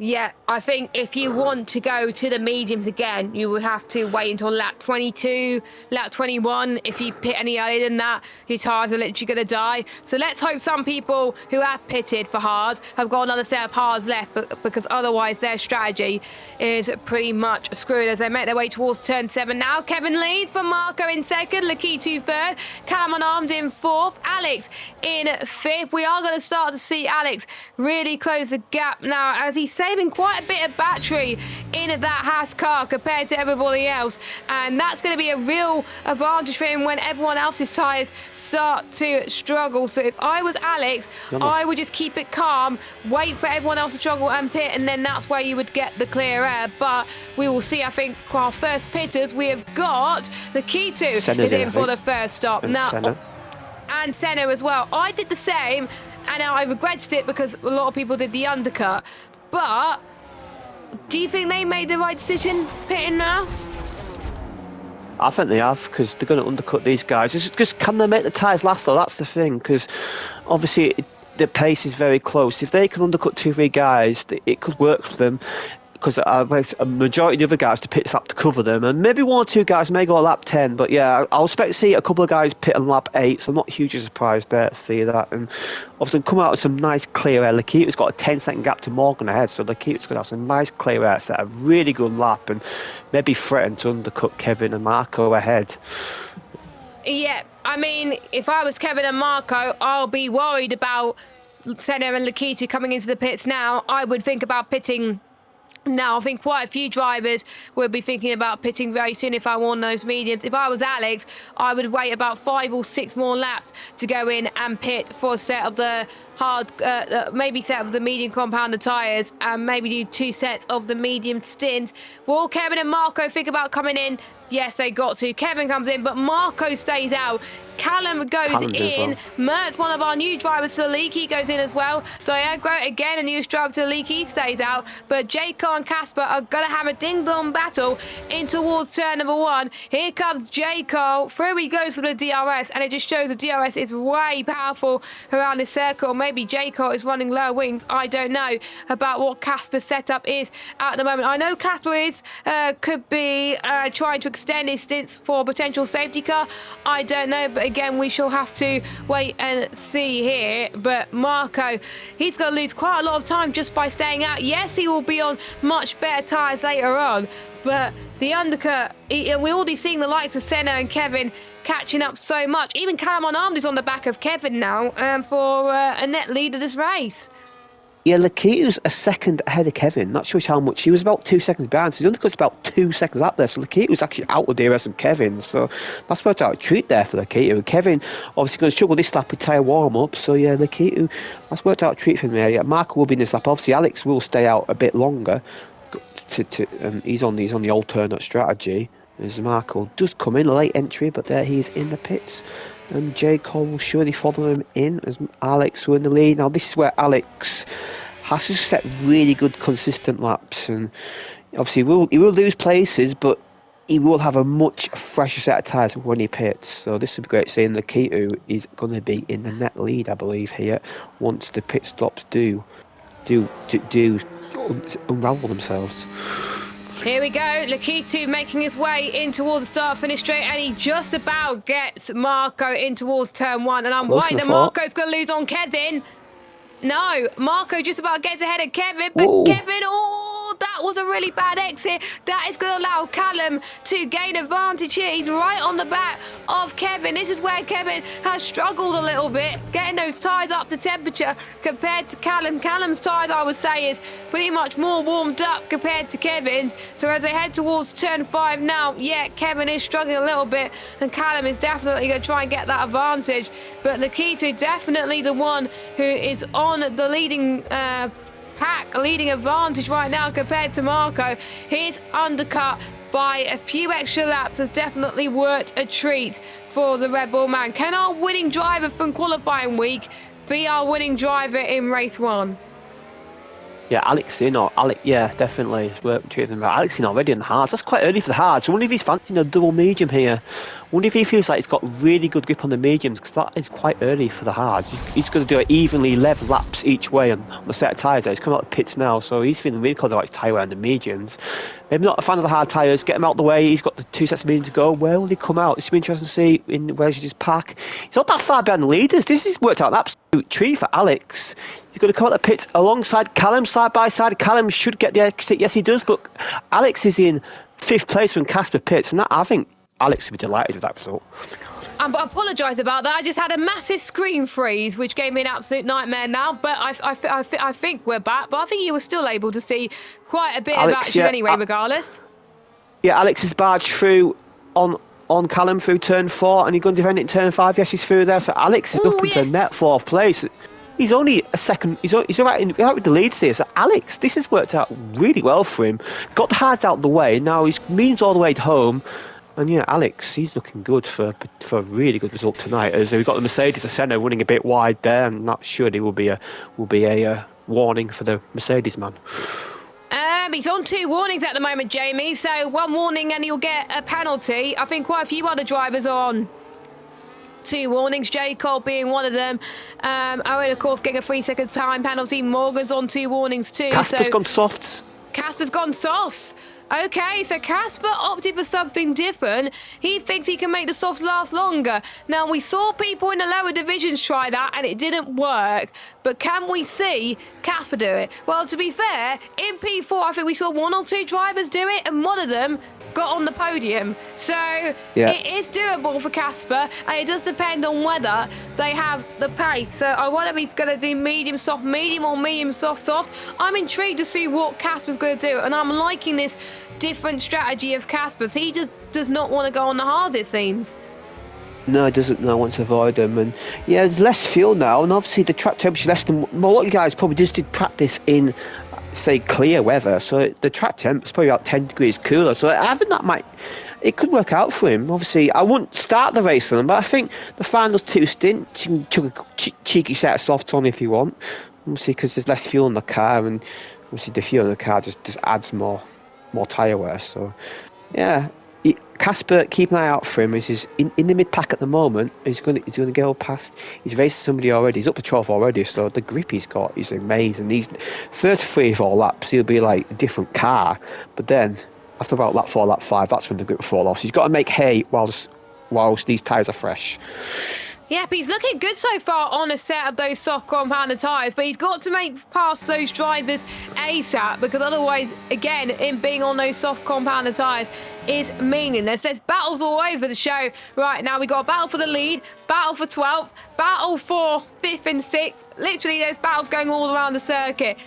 Yeah, I think if you want to go to the mediums again, you would have to wait until lap 22, lap 21. If you pit any earlier than that, your tyres are literally going to die. So let's hope some people who have pitted for hards have got another set of hards left, because otherwise their strategy is pretty much screwed as they make their way towards turn 7 now. Kevin leads for Marco in second, Lakitu third, Callum Armed in fourth, Alex in fifth. We are going to start to see Alex really close the gap now, as he's saving quite a bit of battery in that Haas car compared to everybody else, and that's going to be a real advantage for him when everyone else's tyres start to struggle. So if I was Alex, I would just keep it calm, wait for everyone else to struggle and pit, and then that's where you would get the clear air. But we will see. I think for our first pitters, we have got Lakitu is in for the first stop now, and Senna as well. I did the same, and I regretted it because a lot of people did the undercut. But do you think they made the right decision pitting now? I think they have, because they're going to undercut these guys. It's just, can they make the tyres last though? That's the thing, because obviously the pace is very close. If they can undercut 2-3 guys, it could work for them, because a majority of the other guys to pit lap to cover them, and maybe 1 or 2 guys may go a lap 10, but yeah, I'll expect to see a couple of guys pit on lap 8, so I'm not hugely surprised there to see that. And obviously come out with some nice clear air. Lakitu's got a 10-second gap to Morgan ahead, so Lakitu's going to have some nice clear air, set a really good lap, and maybe threaten to undercut Kevin and Marco ahead. Yeah, I mean, if I was Kevin and Marco, I'll be worried about Senna and Lakitu coming into the pits now. I would think about pitting Now, I think quite a few drivers will be thinking about pitting very soon if I warn those mediums. If I was Alex, I would wait about 5 or 6 more laps to go in and pit for a set of the maybe set of the medium compounder tyres, and maybe do 2 sets of the medium stint. Will Kevin and Marco think about coming in? Yes, they got to. Kevin comes in, but Marco stays out. Callum goes in. Mert's one of our new drivers to the league. He goes in as well. Diagro, again, a new driver to the league. He stays out. But Jayco and Casper are going to have a ding-dong battle in towards turn number 1. Here comes Jayco. Through he goes for the DRS, and it just shows the DRS is way powerful around this circle. Maybe Jayco is running low wings. I don't know about what Casper's setup is at the moment. I know Casper is could be trying to extend his stints for a potential safety car. I don't know, but again, we shall have to wait and see here. But Marco, he's going to lose quite a lot of time just by staying out. Yes, he will be on much better tyres later on, but the undercut, and we're already seeing the likes of Senna and Kevin catching up so much. Even Callum Unarmed is on the back of Kevin now for a net lead of this race. Yeah, Lakitu's a second ahead of Kevin. Not sure how much. He was about 2 seconds behind, so the undercut's about 2 seconds up there. So Lakitu's actually out of DRS than Kevin. So that's worked out a treat there for Lakitu. Kevin obviously going to struggle this lap with tyre warm-up. So yeah, Lakitu, that's worked out a treat for him there. Yeah, Marco will be in this lap. Obviously, Alex will stay out a bit longer. He's on the alternate strategy. As Marco does come in, a late entry, but there he is in the pits. And J. Cole will surely follow him in as Alex will in the lead. Now this is where Alex has to set really good consistent laps, and obviously he will lose places, but he will have a much fresher set of tyres when he pits. So this would be great seeing Lakitu is going to be in the net lead, I believe, here once the pit stops do unravel themselves. Here we go, Lakitu making his way in towards the start-finish straight, and he just about gets Marco in towards turn 1. And I'm worried that Marco's going to lose on Kevin. No, Marco just about gets ahead of Kevin, but whoa. Kevin, that was a really bad exit. That is going to allow Callum to gain advantage here. He's right on the back of Kevin. This is where Kevin has struggled a little bit, getting those tyres up to temperature compared to Callum. Callum's tyres, I would say, is pretty much more warmed up compared to Kevin's. So as they head towards turn 5 now, yeah, Kevin is struggling a little bit, and Callum is definitely going to try and get that advantage. But Lakitu definitely the one who is on the leading leading advantage right now compared to Marco. His undercut by a few extra laps has definitely worked a treat for the Red Bull man. Can our winning driver from qualifying week be our winning driver in race 1? Yeah, yeah, definitely. It's worked treating him. Alex in already in the hards. That's quite early for the hards. I wonder if he's fancying a double medium here. I wonder if he feels like he's got really good grip on the mediums, because that is quite early for the hards. He's going to do it evenly 11 laps each way on a set of tyres. He's coming out of the pits now, so he's feeling really cold about his tyre wear and the mediums. Maybe not a fan of the hard tyres. Get him out of the way. He's got the 2 sets of mediums to go. Where will he come out? It's going to be interesting to see in where he just pack. He's not that far behind the leaders. This has worked out an absolute treat for Alex. He's going to come out of the pits alongside Callum, side by side. Callum should get the exit. Yes, he does, but Alex is in 5th place when Casper pits, and that, I think Alex would be delighted with that result. I apologise about that. I just had a massive screen freeze, which gave me an absolute nightmare now. But I think we're back. But I think you were still able to see quite a bit of action anyway, regardless. Yeah, Alex has barged through on Callum through turn 4, and he's going to defend it in turn 5. Yes, he's through there. So Alex is looking to net 4th place. He's only a second. He's all right with the leads here. So Alex, this has worked out really well for him. Got the hards out of the way. Now he's means all the way home. And yeah, Alex, he's looking good for a really good result tonight. As we've got the Mercedes, the Senna running a bit wide there, and that surely will be a warning for the Mercedes man. He's on 2 warnings at the moment, Jamie. So 1 warning and he'll get a penalty. I think quite a few other drivers are on 2 warnings. J. Cole being one of them. Owen, of course, getting a 3 seconds time penalty. Morgan's on 2 warnings too. Casper's gone softs. Casper's gone softs. Okay, so Casper opted for something different. He thinks he can make the softs last longer. Now, we saw people in the lower divisions try that, and it didn't work. but can we see Casper do it? Well, to be fair, in P4, I think we saw 1 or 2 drivers do it, and one of them got on the podium. So it is doable for Casper, and it does depend on whether they have the pace. So I wonder if he's going to do medium, soft, medium, or medium, soft, soft. I'm intrigued to see what Casper's going to do, and I'm liking this different strategy of Casper's. He just does not want to go on the hard, it seems. No, he doesn't. No, wants to avoid them. And yeah, there's less fuel now, and obviously the track temperature less than. Well, a lot of you guys probably just did practice in, say, clear weather, so the track temp is probably about 10 degrees cooler. So I think that it could work out for him. Obviously, I wouldn't start the race on him, but I think the final 2 stints, you can chuck a cheeky set of softs on if you want. Obviously, because there's less fuel in the car, and obviously the fuel in the car just adds more tyre wear. So yeah. Casper, keep an eye out for him. He's in the mid pack at the moment. He's going to go past. He's racing somebody already. He's up to 12th already. So the grip he's got is amazing. These first 3 or 4 laps, he'll be like a different car. But then after about lap 4, lap 5, that's when the grip will fall off. So he's got to make hay whilst these tyres are fresh. Yep, he's looking good so far on a set of those soft compounded tyres, but he's got to make past those drivers ASAP, because otherwise, again, him being on those soft compounded tyres is meaningless. There's battles all over the show right now. We got a battle for the lead, battle for 12th, battle for 5th and 6th. Literally, there's battles going all around the circuit.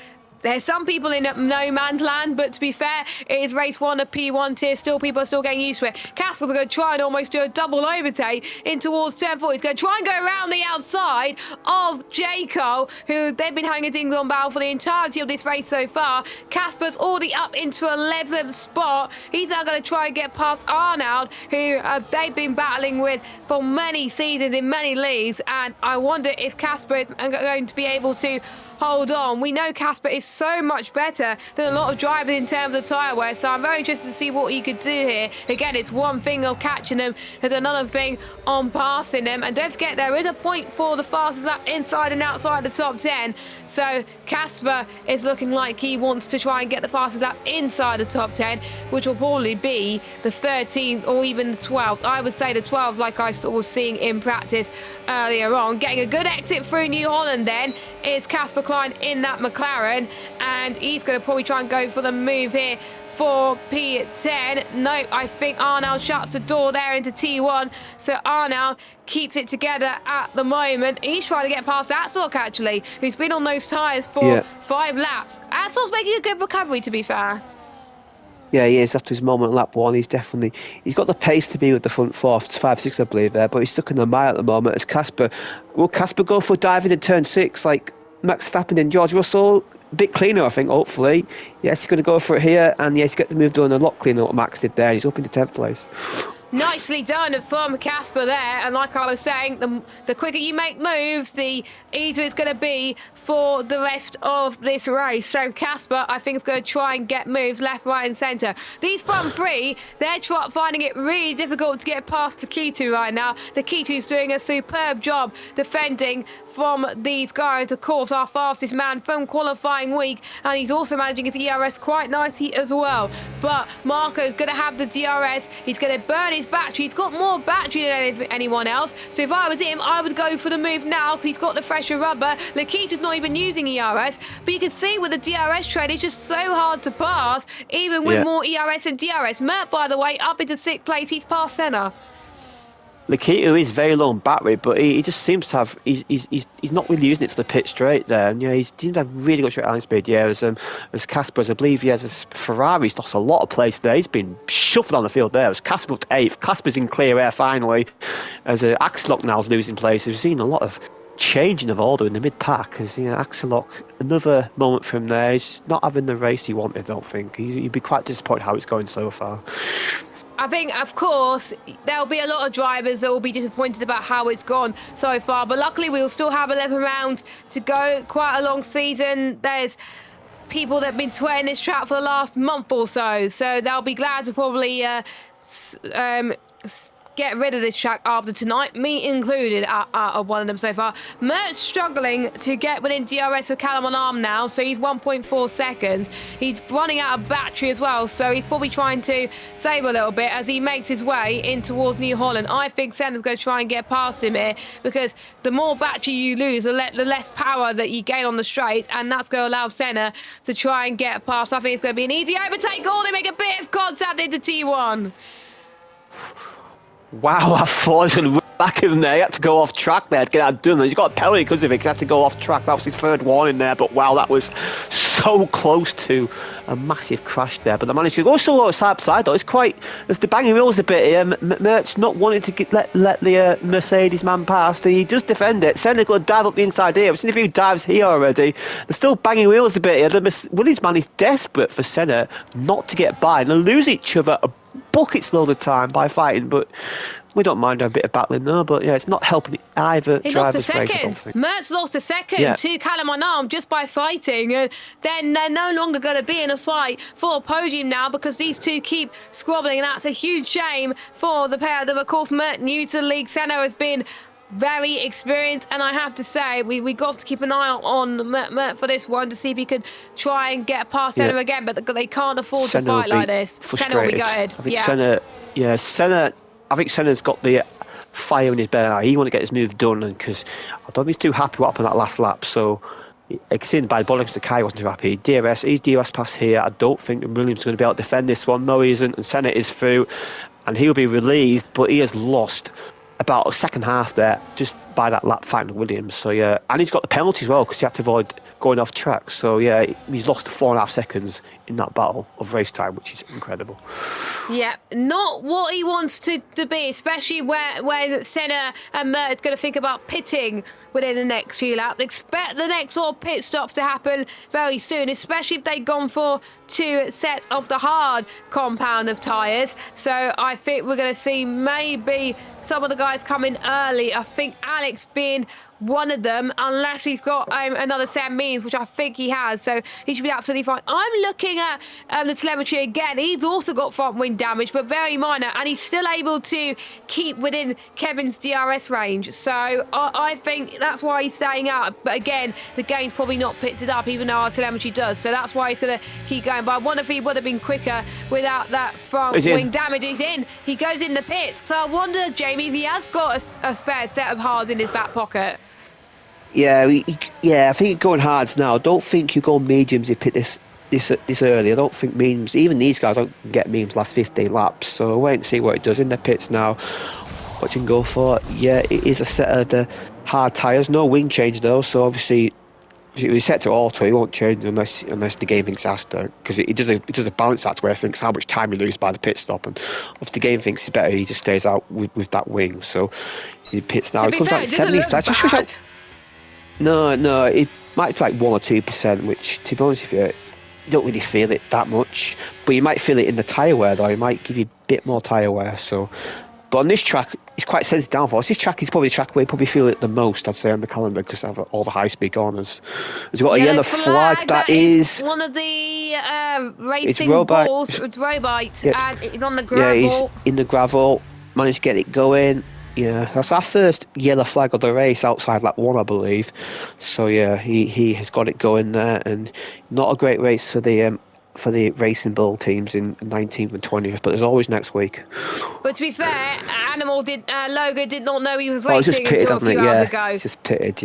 There's some people in no man's land, but to be fair, it is race 1 of P1 tier. Still, people are still getting used to it. Casper's going to try and almost do a double overtake in towards turn 4. He's going to try and go around the outside of Jaco, who they've been having a ding-dong battle for the entirety of this race so far. Casper's already up into 11th spot. He's now going to try and get past Arnold, who they've been battling with for many seasons in many leagues. And I wonder if Casper is going to be able to hold on. We know Casper is so much better than a lot of drivers in terms of tyre wear, so I'm very interested to see what he could do here. Again, it's one thing of catching them, there's another thing on passing them. And don't forget, there is a point for the fastest lap inside and outside the top 10. So Casper is looking like he wants to try and get the fastest lap inside the top 10, which will probably be the 13th or even the 12th. I would say the 12th, like I sort of seeing in practice earlier on. Getting a good exit through New Holland then is Casper Klein in that McLaren, and he's going to probably try and go for the move here for P10. No, I think Arnold shuts the door there into T1, so Arnold keeps it together at the moment. He's trying to get past Atsork, actually, who's been on those tyres for 5 laps. Atsork's making a good recovery, to be fair. Yeah, he is. After his moment in lap 1, he's got the pace to be with the front 4, 5, 6, I believe, there, but he's stuck in the mile at the moment. As Casper, will Casper go for diving in turn 6 like Max Verstappen and George Russell? A bit cleaner, I think, hopefully. Yes, he's going to go for it here, and yes, get the move done a lot cleaner than what Max did there. He's up into 10th place. Nicely done from Casper there, and like I was saying, the quicker you make moves, the easier it's going to be for the rest of this race. So Casper, I think, is going to try and get moves left, right and centre. These front 3, they're finding it really difficult to get past the Ketu right now. The Ketu's doing a superb job defending from these guys. Of course, our fastest man from qualifying week, and he's also managing his ERS quite nicely as well. But Marco's going to have the DRS. He's going to burn his battery. He's got more battery than anyone else. So if I was him, I would go for the move now, because he's got the fresher rubber. Lakita's not even using ERS, but you can see with the DRS trade, it's just so hard to pass, even with more ERS and DRS. Mert, by the way, up into 6th place. He's past Senna. Lakita is very low on battery, but he just seems to have he's not really using it to the pit straight there, and he seems to have really good straight line speed. Yeah, as Casper, as I believe he has a Ferrari, he's lost a lot of place there. He's been shuffled on the field there. As Casper up to 8th, Casper's in clear air finally. As Axelock now is losing place. We've seen a lot of changing of order in the mid pack. As Axelock, another moment from there. He's not having the race he wanted. I don't think he'd be quite disappointed how it's going so far. I think, of course, there'll be a lot of drivers that will be disappointed about how it's gone so far. But luckily, we'll still have 11 rounds to go. Quite a long season. There's people that have been sweating this track for the last month or so. So they'll be glad to probably get rid of this track after tonight, me included, are one of them so far. Mert's struggling to get within DRS of Callum on arm now, so he's 1.4 seconds. He's running out of battery as well, so he's probably trying to save a little bit as he makes his way in towards New Holland. I think Senna's going to try and get past him here, because the more battery you lose, the less power that you gain on the straight, and that's going to allow Senna to try and get past. I think it's going to be an easy overtake. They make a bit of contact into T1. Wow, I thought he was going to run back in there. He had to go off track there to get that done. He got a penalty because of it. He had to go off track. That was his third warning there. But wow, that was so close to a massive crash there. But they managed to go so side by side though. It's the banging wheels a bit here. Mert's not wanting to let the Mercedes man past. He does defend it. Senna's going to dive up the inside here. We've seen a few dives here already. They're still banging wheels a bit here. The Williams man is desperate for Senna not to get by. And they lose each other buckets load of time by fighting, but we don't mind a bit of battling though. But yeah, it's not helping either driver's race, I don't think. Mertz lost a second to Callum on arm just by fighting, and then they're no longer going to be in a fight for a podium now, because these two keep squabbling, and that's a huge shame for the pair of them. Of course, Mert, new to the league, Senna has been very experienced, and I have to say we got to keep an eye on Mert for this one to see if he could try and get past Senna again, but they can't afford to fight like this. Senna will be gutted. Senna, I think Senna's got the fire in his belly. He wants to get his move done, and because I don't think he's too happy what happened that last lap. So I can see in the bad body because the Kai wasn't too happy. He's DRS pass here. I don't think Williams is going to be able to defend this one. No, he isn't, and Senna is through, and he'll be relieved, but he has lost about a second half there just by that lap fighting Williams. So yeah, and he's got the penalty as well because he had to avoid going off track. So yeah, he's lost 4.5 seconds in that battle of race time, which is incredible. Yeah, not what he wants to be, especially where Senna and Mert going to think about pitting within the next few laps. Expect the next sort of pit stop to happen very soon, especially if they've gone for 2 sets of the hard compound of tyres. So I think we're going to see maybe some of the guys come in early. I think Alex being one of them, unless he's got another Sam Means, which I think he has, so he should be absolutely fine. I'm looking at the telemetry again. He's also got front wing damage, but very minor, and he's still able to keep within Kevin's DRS range. So I think that's why he's staying out. But again, the game's probably not picked it up, even though our telemetry does. So that's why he's going to keep going. But I wonder if he would have been quicker without that front wing damage. He's in. He goes in the pits. So I wonder, Jamie, if he has got a spare set of hards in his back pocket. Yeah, I think going hards now. I don't think you go mediums if you pit this early. I don't think mediums, even these guys don't get mediums last 15 laps. So wait and see what it does in the pits now. What you can go for. Yeah, it is a set of the hard tyres. No wing change though, so obviously if he's set to auto, he won't change unless the game thinks has to, because it does a balance act where it thinks how much time you lose by the pit stop, and if the game thinks it's better, he just stays out with that wing. So he pits now. He comes out at 70. No, it might be like 1 or 2%, which, to be honest with you, you don't really feel it that much. But you might feel it in the tyre wear, though. It might give you a bit more tyre wear. So, but on this track, it's quite sensitive downforce. This track is probably the track where you probably feel it the most, I'd say, on the calendar, because of all the high-speed corners. There's got a yellow flag. That is one of the racing balls. It's Robite, and it's on the gravel. Yeah, he's in the gravel. Managed to get it going. Yeah, that's our first yellow flag of the race outside lap 1, I believe. So yeah, he has got it going there, and not a great race for the Racing Bull teams in 19th and 20th, but there's always next week. But to be fair, Logan did not know he was racing until a few hours ago. He's just pitted,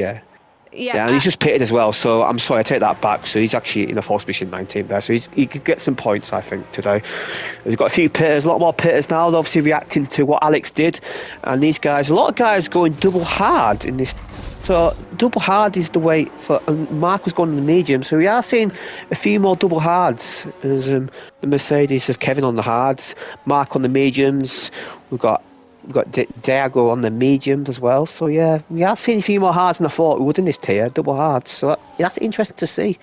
Yeah, and he's just pitted as well, so I'm sorry, I take that back. So he's actually in a false position 19th there, so he could get some points, I think, today. We've got a few pitters, a lot more pitters now, they're obviously reacting to what Alex did, and these guys, a lot of guys going double hard in this. So double hard is the way for, and Mark was going on the medium, so we are seeing a few more double hards. There's the Mercedes of Kevin on the hards, Mark on the mediums, we've got Diago on the mediums as well. So yeah, we are seeing a few more hards than I thought we would in this tier, double hards. So that's interesting to see.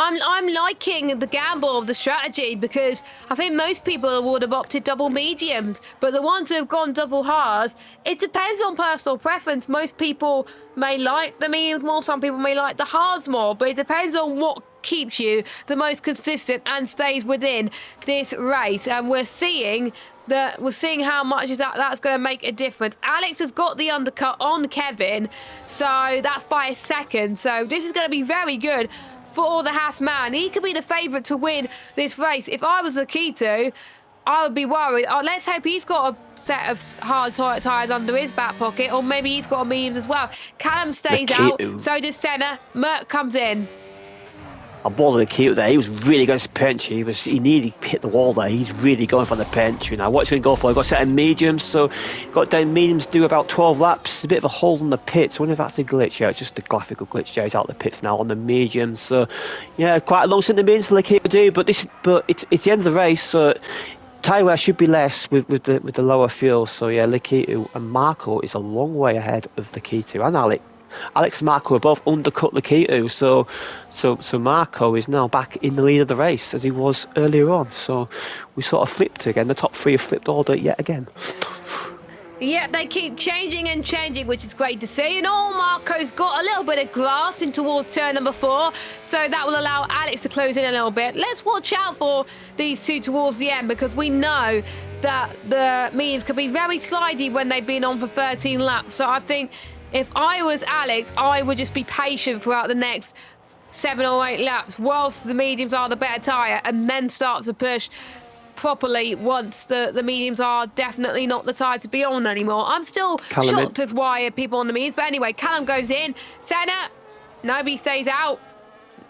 I'm liking the gamble of the strategy, because I think most people would have opted double mediums, but the ones who have gone double hards, it depends on personal preference. Most people may like the mediums more, some people may like the hards more, but it depends on what keeps you the most consistent and stays within this race. And we're seeing that we're seeing how much is that's going to make a difference. Alex has got the undercut on Kevin, so that's by a second. So this is going to be very good for the Haas man. He could be the favourite to win this race. If I was Akito, I would be worried. Oh, let's hope he's got a set of hard tyres under his back pocket, or maybe he's got a mediums as well. Callum stays out, so does Senna. Merck comes in. I bought the key there. He was really going to pinch. He nearly hit the wall there. He's really going for the pinch. You know what's going to go for? I've got a set of mediums, so got down mediums to do about 12 laps. A bit of a hole in the pits. I wonder if that's a glitch. Yeah, it's just a graphical glitch. Yeah, he's out the pits now on the mediums. So yeah, quite a long stint in the mediums to keep to do. But it's the end of the race. So tyre wear should be less with the lower fuel. So yeah, Lakitu and Marco is a long way ahead of Lakitu and Alex. Alex and Marco are both undercut Lakitu, so Marco is now back in the lead of the race as he was earlier on. So we sort of flipped again. The top three have flipped order yet again. Yeah, they keep changing and changing, which is great to see. And Marco's got a little bit of grass in towards turn number 4, so that will allow Alex to close in a little bit. Let's watch out for these two towards the end, because we know that the mediums can be very slidey when they've been on for 13 laps. So I think if I was Alex, I would just be patient throughout the next 7 or 8 laps whilst the mediums are the better tyre, and then start to push properly once the mediums are definitely not the tyre to be on anymore. I'm still shocked as why people on the mediums. But anyway, Callum goes in. Senna, nobody stays out.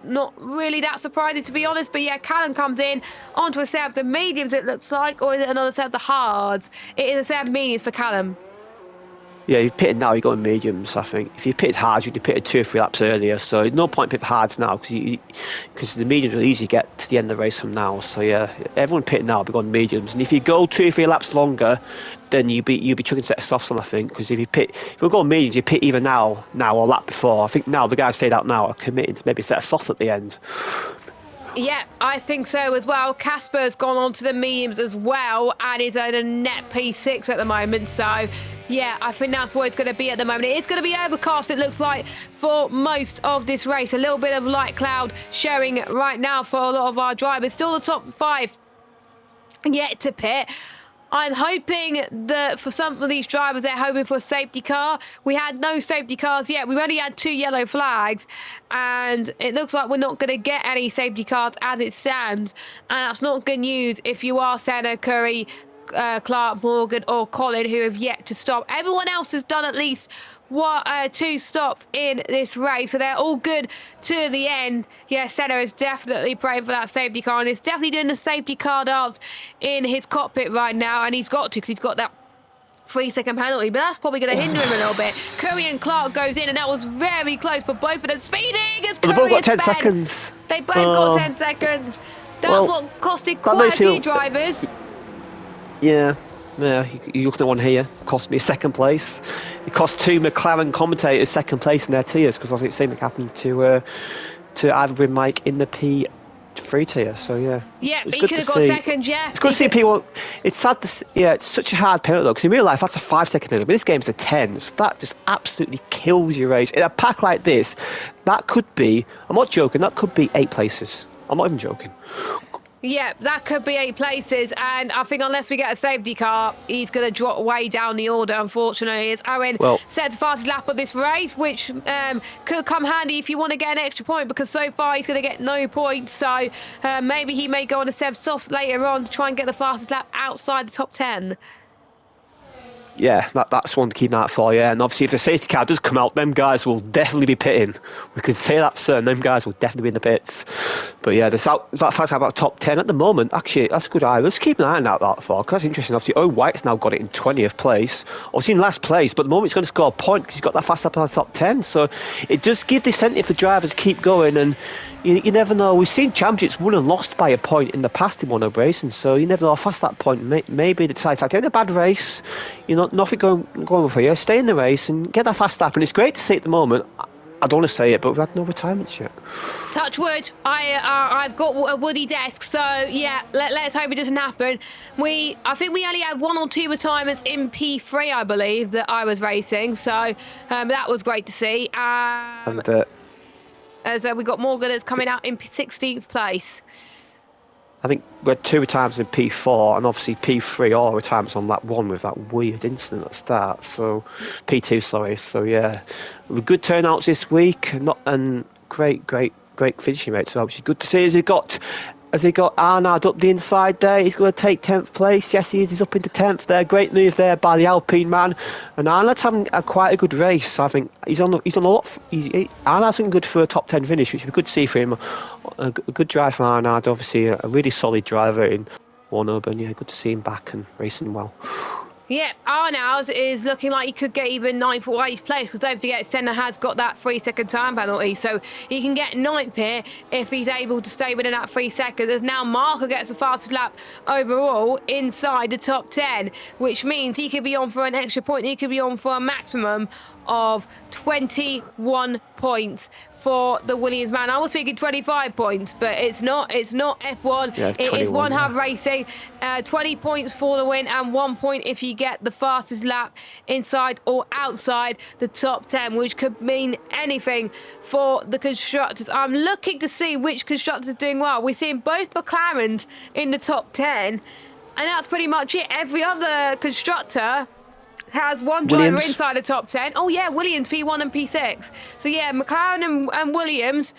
Not really that surprising, to be honest. But yeah, Callum comes in onto a set of the mediums, it looks like. Or is it another set of the hards? It is a set of mediums for Callum. Yeah, you've pitted now, you've got mediums, I think. If you pitted hards, you'd have pitted 2 or 3 laps earlier, so no point pitting hards now, because the mediums will easily get to the end of the race from now. So yeah, everyone pitting now will be going mediums. And if you go 2 or 3 laps longer, then you'll be chucking a set of softs on, I think, because if you go mediums, you pit either now or lap before. I think now the guys stayed out now are committing to maybe a set of softs at the end. Yeah, I think so as well. Casper's gone on to the mediums as well and is at a net P6 at the moment. So, yeah, I think that's what it's going to be at the moment. It is going to be overcast, it looks like, for most of this race. A little bit of light cloud showing right now for a lot of our drivers. Still the top 5 yet to pit. I'm hoping that for some of these drivers, they're hoping for a safety car. We had no safety cars yet. We've only had 2 yellow flags, and it looks like we're not going to get any safety cars as it stands. And that's not good news if you are Senna, Curry, Clark, Morgan, or Colin, who have yet to stop. Everyone else has done at least 2 stops in this race, so they're all good to the end. Yeah, Senna is definitely praying for that safety car, and he's definitely doing the safety car dance in his cockpit right now, and he's got to, because he's got that 3-second penalty, but that's probably going to hinder him a little bit. Curry and Clark goes in, and that was very close for both of them. Speeding as Curry both got 10 sped. seconds. They both got 10 seconds. That's what costed quite a few drivers. Yeah, you look at the one here. Cost me a 2nd place. It cost 2 McLaren commentators 2nd place in their tiers, because I think the same thing happened to Ivory and Mike in the P3 tier. So yeah. Yeah, but he could have got 2nd. Yeah, it's good to see people. It's sad to it's such a hard penalty though, because in real life that's a 5-second penalty, but this game's a 10. So that just absolutely kills your race. In a pack like this, that could be. I'm not joking. That could be 8 places. I'm not even joking. Yeah, that could be 8 places, and I think unless we get a safety car, he's going to drop way down the order, unfortunately. As Owen sets the fastest lap of this race, which could come handy if you want to get an extra point, because so far he's going to get no points, so maybe he may go on a set of softs later on to try and get the fastest lap outside the top 10. Yeah, that's one to keep an eye out for, yeah. And obviously if the safety car does come out, them guys will definitely be pitting. We can say that for certain, them guys will definitely be in the pits. But yeah, that fact about top 10 at the moment, actually, that's a good eye. Let's keep an eye on that for, because that's interesting. Obviously, Owen White's now got it in 20th place. Obviously in last place, but at the moment he's going to score a point because he's got that fast up on the top 10. So it does give the incentive for drivers to keep going, and you never know. We've seen champions won and lost by a point in the past in one of racing, so you never know how fast that point maybe they decide to in a bad race, nothing going for you. Stay in the race and get that fast lap. And it's great to see at the moment. I don't want to say it, but we've had no retirements yet. Touch wood. I've got a woody desk, so yeah, let's hope it doesn't happen. I think we only had 1 or 2 retirements in P3, I believe, that I was racing, so that was great to see. And as we got Morgan that's coming out in 16th place. I think we had 2 retirements in P4 and obviously P3 all retirements on lap 1 with that weird incident at the start. So P2, sorry. So yeah, good turnouts this week, and great finishing rates. So which is good to see. Has he got Arnaud up the inside there? He's going to take 10th place. Yes, he is. He's up into 10th there. Great move there by the Alpine man. And Arnaud's having quite a good race. I think he's on a lot. Arnaud's looking good for a top 10 finish, which would be good to see for him. A good drive from Arnaud. Obviously, a really solid driver in Warnow. And yeah, good to see him back and racing well. Yeah, Arnaud is looking like he could get even 9th or 8th place, because don't forget Senna has got that 3-second time penalty, so he can get 9th here if he's able to stay within that 3 seconds. As now Marco gets the fastest lap overall inside the top 10, which means he could be on for an extra point. He could be on for a maximum of 21 points for the Williams man. I was thinking 25 points, but it's not F1. Yeah, it is one hub yeah. racing. 20 points for the win and 1 point if you get the fastest lap inside or outside the top 10, which could mean anything for the constructors. I'm looking to see which constructors are doing well. We're seeing both McLarens in the top 10, and that's pretty much it. Every other constructor has one driver inside the top 10. Oh yeah, Williams P1 and P6. So yeah, McLaren and Williams,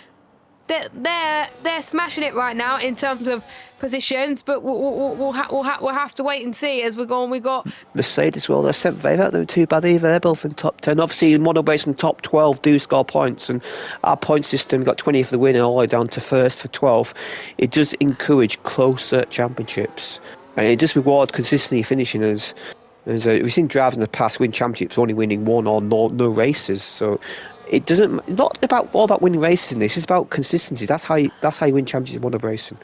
they're smashing it right now in terms of positions. But we'll have to wait and see as we go on. We got Mercedes as well. They're 7th. They're not doing too bad either. They're both in top 10. Obviously, in mono racing, top 12 do score points, and our point system got 20 for the win and all the way down to first for 12. It does encourage closer championships, and it does reward consistency finishing as. We've seen drivers in the past win championships only winning one or no races. So it doesn't not about all about winning races in this. It's about consistency. That's how you win championships in mono racing.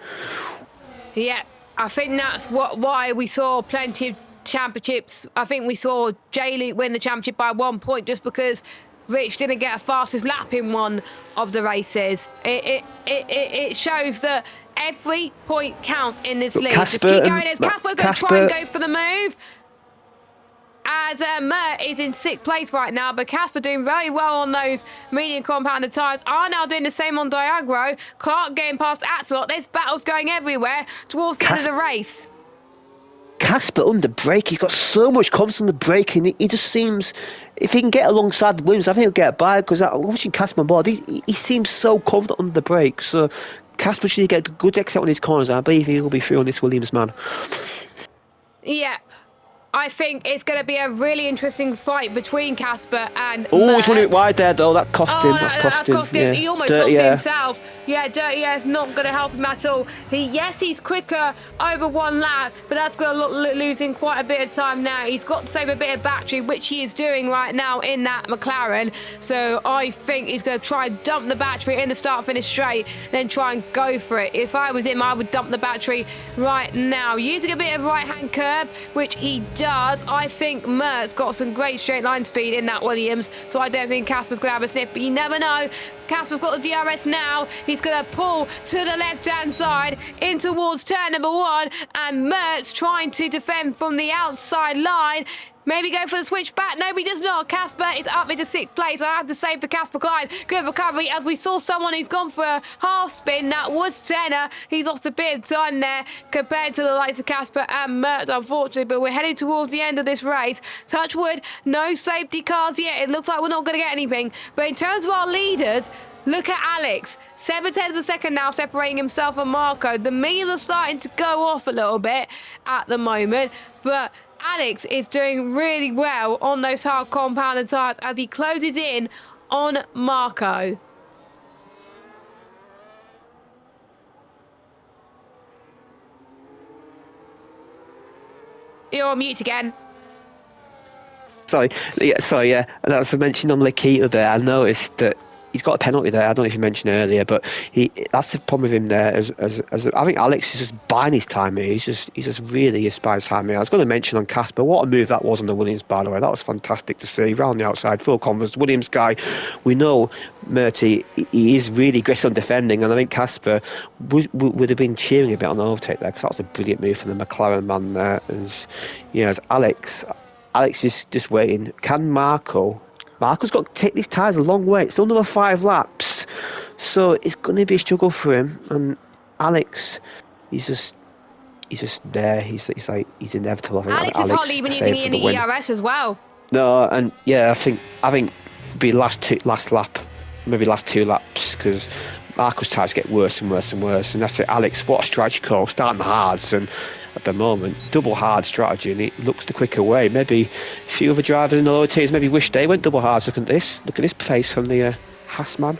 Yeah, I think that's why we saw plenty of championships. I think we saw Jay win the championship by 1 point just because Rich didn't get a fastest lap in one of the races. It shows that every point counts in this league. Just keep going. As Casper's going to try and go for the move. As Mert is in 6th place right now, but Casper doing very well on those medium compounded tyres. Arnaud doing the same on Diagro. Clark getting past Axelot. There's battles going everywhere towards the end of the race. Casper under brake, he's got so much confidence on the braking. He just seems, if he can get alongside the Williams, I think he'll get by, because watching Casper on board, he seems so confident under the brake. So Casper should get a good exit on his corners. I believe he'll be through on this Williams man. Yeah. I think it's going to be a really interesting fight between Casper and Oh, he's running it wide there, though. That cost him. That's cost him. Yeah. He almost lost himself. Yeah, Dirty Air's not going to help him at all. He's quicker over 1 lap, but that's going to lose him quite a bit of time now. He's got to save a bit of battery, which he is doing right now in that McLaren. So I think he's going to try and dump the battery in the start-finish straight, then try and go for it. If I was him, I would dump the battery right now. Using a bit of right-hand curb, which he does. I think Mert's got some great straight line speed in that Williams, so I don't think Casper's going to have a sniff, but you never know. Casper's got the DRS now. He's going to pull to the left-hand side in towards turn number 1, and Mert's trying to defend from the outside line. Maybe go for the switch back. No, he does not. Casper is up into 6th place. I have to say for Casper Klein, good recovery, as we saw someone who's gone for a half spin. That was Senna. He's lost a bit of time there compared to the likes of Casper and Mert, unfortunately. But we're heading towards the end of this race. Touch wood, no safety cars yet. It looks like we're not going to get anything. But in terms of our leaders, look at Alex. 7/10 of a second now, separating himself and Marco. The mediums are starting to go off a little bit at the moment, but Alex is doing really well on those hard compounded tyres as he closes in on Marco. You're on mute again. Sorry, yeah. And as I mentioned on Lakita there, I noticed that he's got a penalty there. I don't know if you mentioned earlier, but that's the problem with him there. As I think Alex is just buying his time here. He's just really buying his time here. I was going to mention on Casper, what a move that was on the Williams, by the way. That was fantastic to see. Round the outside, full confidence. Williams guy, we know Murty, he is really aggressive on defending, and I think Casper would have been cheering a bit on the overtake there, because that was a brilliant move from the McLaren man there. As Alex is just waiting. Can Marco's got to take these tyres a long way. It's still another 5 laps. So it's going to be a struggle for him. And Alex, he's just there. He's inevitable. I think Alex is Alex hardly is even the using favourite for any the win. ERS as well. No, and yeah, I think be last lap, maybe last 2 laps, because Marco's tires get worse and worse and worse, and that's it. Alex, what a strategy call, starting the hards, and at the moment, double hard strategy, and it looks the quicker way. Maybe a few other drivers in the lower tiers maybe wish they went double hards. Look at this pace from the Haas man.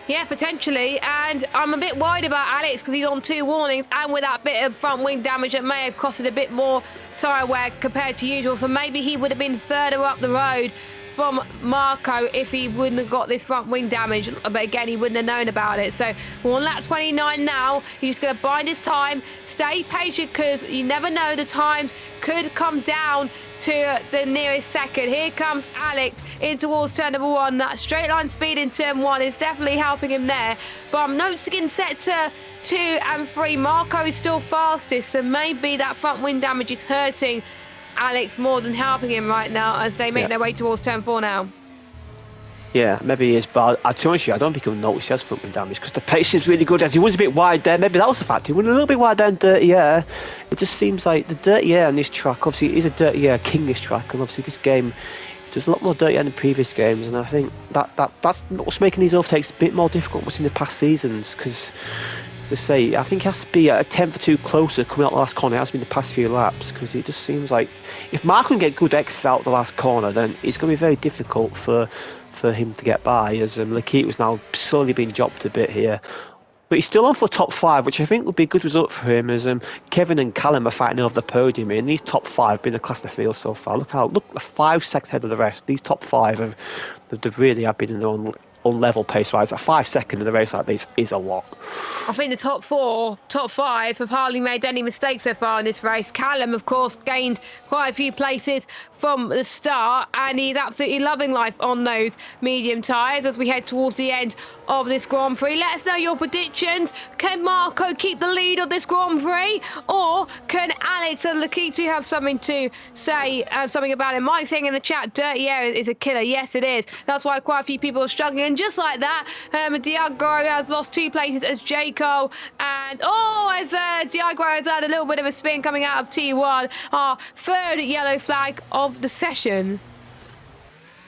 Yeah, potentially, and I'm a bit worried about Alex because he's on 2 warnings, and with that bit of front wing damage that may have costed a bit more tyre wear compared to usual, so maybe he would have been further up the road from Marco if he wouldn't have got this front wing damage, but again, he wouldn't have known about it. So we're on lap 29 now. He's just going to bide his time, stay patient, because you never know, the times could come down to the nearest second. Here comes Alex in towards turn number 1. That straight line speed in turn 1 is definitely helping him there, but I'm noticing sector 2 and 3 Marco is still fastest, so maybe that front wing damage is hurting Alex more than helping him right now as they make their way towards turn 4 now. Yeah, maybe he is, but I told you, I don't think he'll notice he has front wing damage because the pace is really good. As he was a bit wide there, maybe that was the fact. He went a little bit wide down dirty air. It just seems like the dirty air on this track, obviously it is a dirty air king, this track, and obviously this game does a lot more dirty air than previous games, and I think that's what's making these overtakes a bit more difficult than what's in the past seasons, because to say, I think it has to be a tenth or 2 closer coming out the last corner. It has been the past few laps, because it just seems like if Mark can get good exits out the last corner, then it's going to be very difficult for him to get by, as Lakita's now slowly being dropped a bit here. But he's still on for top 5, which I think would be a good result for him, as Kevin and Callum are fighting over the podium here, and these top 5 have been the class of the field so far. Look 5 seconds ahead of the rest. These top 5 they really have been in their own level pace-wise. A 5 second in a race like this is a lot. I think the top 5 have hardly made any mistakes so far in this race. Callum, of course, gained quite a few places from the start, and he's absolutely loving life on those medium tyres as we head towards the end of this Grand Prix. Let us know your predictions. Can Marco keep the lead on this Grand Prix, or can Alex and Lakitu have something to say, something about it? Mike's saying in the chat, dirty air is a killer. Yes, it is. That's why quite a few people are struggling. And just like that, Diagro has lost 2 places as Jaco, and as Diagro has had a little bit of a spin coming out of T1, our 3rd yellow flag of the session.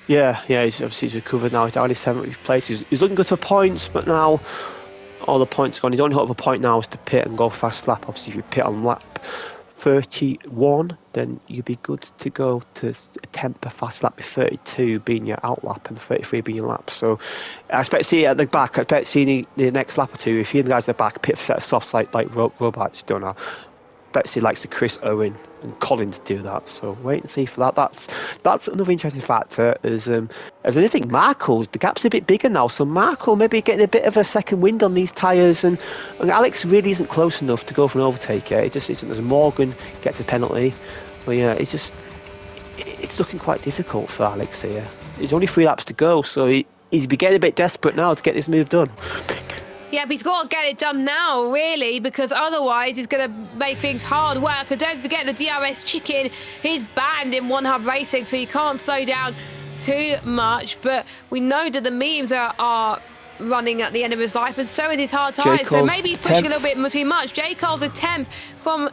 Yeah, he's recovered now. He's down in 7th place. He's looking good for points, but now all the points are gone. His only hope of a point now is to pit and go fast lap. Obviously, if you pit on lap 31, then you'd be good to go to attempt a fast lap with 32 being your out lap and 33 being your lap. So I expect to see it at the back. I expect to see the next lap or 2, if you guys at the back pit set of softs like Robart's done now. Betsy likes to Chris Owen and Colin to do that, so wait and see for that. That's another interesting factor. As anything, Marco's, the gap's a bit bigger now, so Marco maybe getting a bit of a second wind on these tyres, and Alex really isn't close enough to go for an overtake yet. It just isn't. As Morgan gets a penalty, but yeah, it's looking quite difficult for Alex here. There's only 3 laps to go, so he's getting a bit desperate now to get this move done. Yeah, but he's got to get it done now, really, because otherwise he's going to make things hard work. And don't forget, the DRS chicken is banned in One Hub Racing, so you can't slow down too much. But we know that the memes are running at the end of his life, and so is his hard tyres. So maybe he's pushing a little bit too much. J. Cole's a 10th from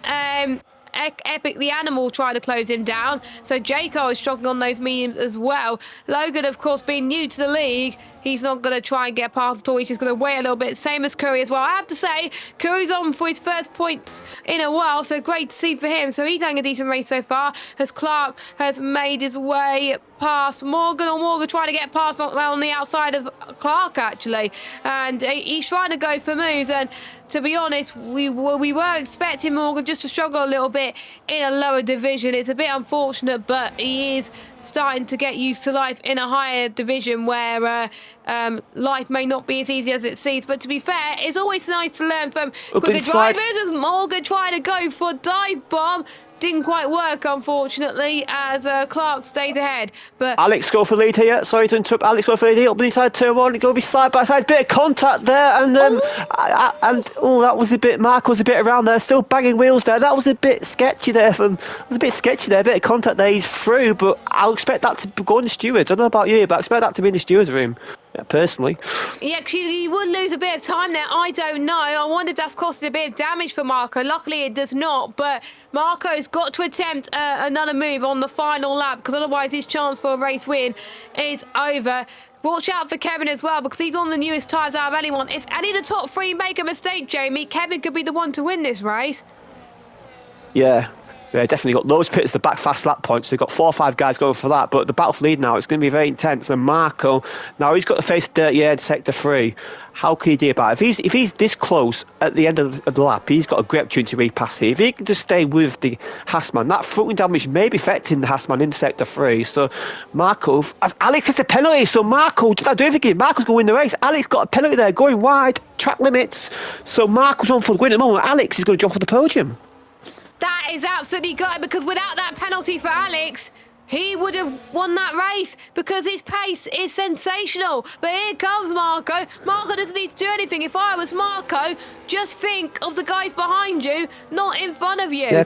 Epic the Animal trying to close him down. So J. Cole is struggling on those mediums as well. Logan, of course, being new to the league, he's not going to try and get past at all. He's just going to wait a little bit. Same as Curry as well. I have to say, Curry's on for his first points in a while, so great to see for him. So he's having a decent race so far, as Clark has made his way past Morgan, or Morgan trying to get past on the outside of Clark, actually. And he's trying to go for moves, and to be honest, we were expecting Morgan just to struggle a little bit in a lower division. It's a bit unfortunate, but he is starting to get used to life in a higher division where life may not be as easy as it seems. But to be fair, it's always nice to learn from quicker drivers, as Morgan tried to go for a dive bomb. Didn't quite work, unfortunately, as Clark stays ahead. But Alex go for lead here. Sorry to interrupt. Alex go for lead here. Up the inside turn 1. Going to be side by side. Bit of contact there, and that was a bit. Mark was a bit around there, still banging wheels there. That was a bit sketchy there. A bit of contact there. He's through, but I'll expect that to go in the stewards. I don't know about you, but I expect that to be in the stewards room. personally. Yeah, because you would lose a bit of time there. I don't know. I wonder if that's costed a bit of damage for Marco. Luckily, it does not. But Marco's got to attempt another move on the final lap, because otherwise his chance for a race win is over. Watch out for Kevin as well, because he's on the newest tyres out of anyone. If any of the top three make a mistake, Jamie, Kevin could be the one to win this race. Yeah, definitely got loads of pits at the back fast lap points. So they've got 4 or 5 guys going for that. But the battle for lead now, it's going to be very intense. And Marco, now he's got to face dirty air in sector 3. How can he do about it? If he's this close at the end of the lap, he's got a great opportunity to repass here. If he can just stay with the Haasman, that front wing damage may be affecting the Haasman in sector 3. So Marco, as Alex has a penalty, so Marco, I don't think Marco's going to win the race. Alex got a penalty there, going wide, track limits. So Marco's on for the win at the moment. Alex is going to jump off the podium. That is absolutely good, because without that penalty for Alex, he would have won that race, because his pace is sensational. But here comes Marco. Marco doesn't need to do anything. If I was Marco, just think of the guys behind you, not in front of you.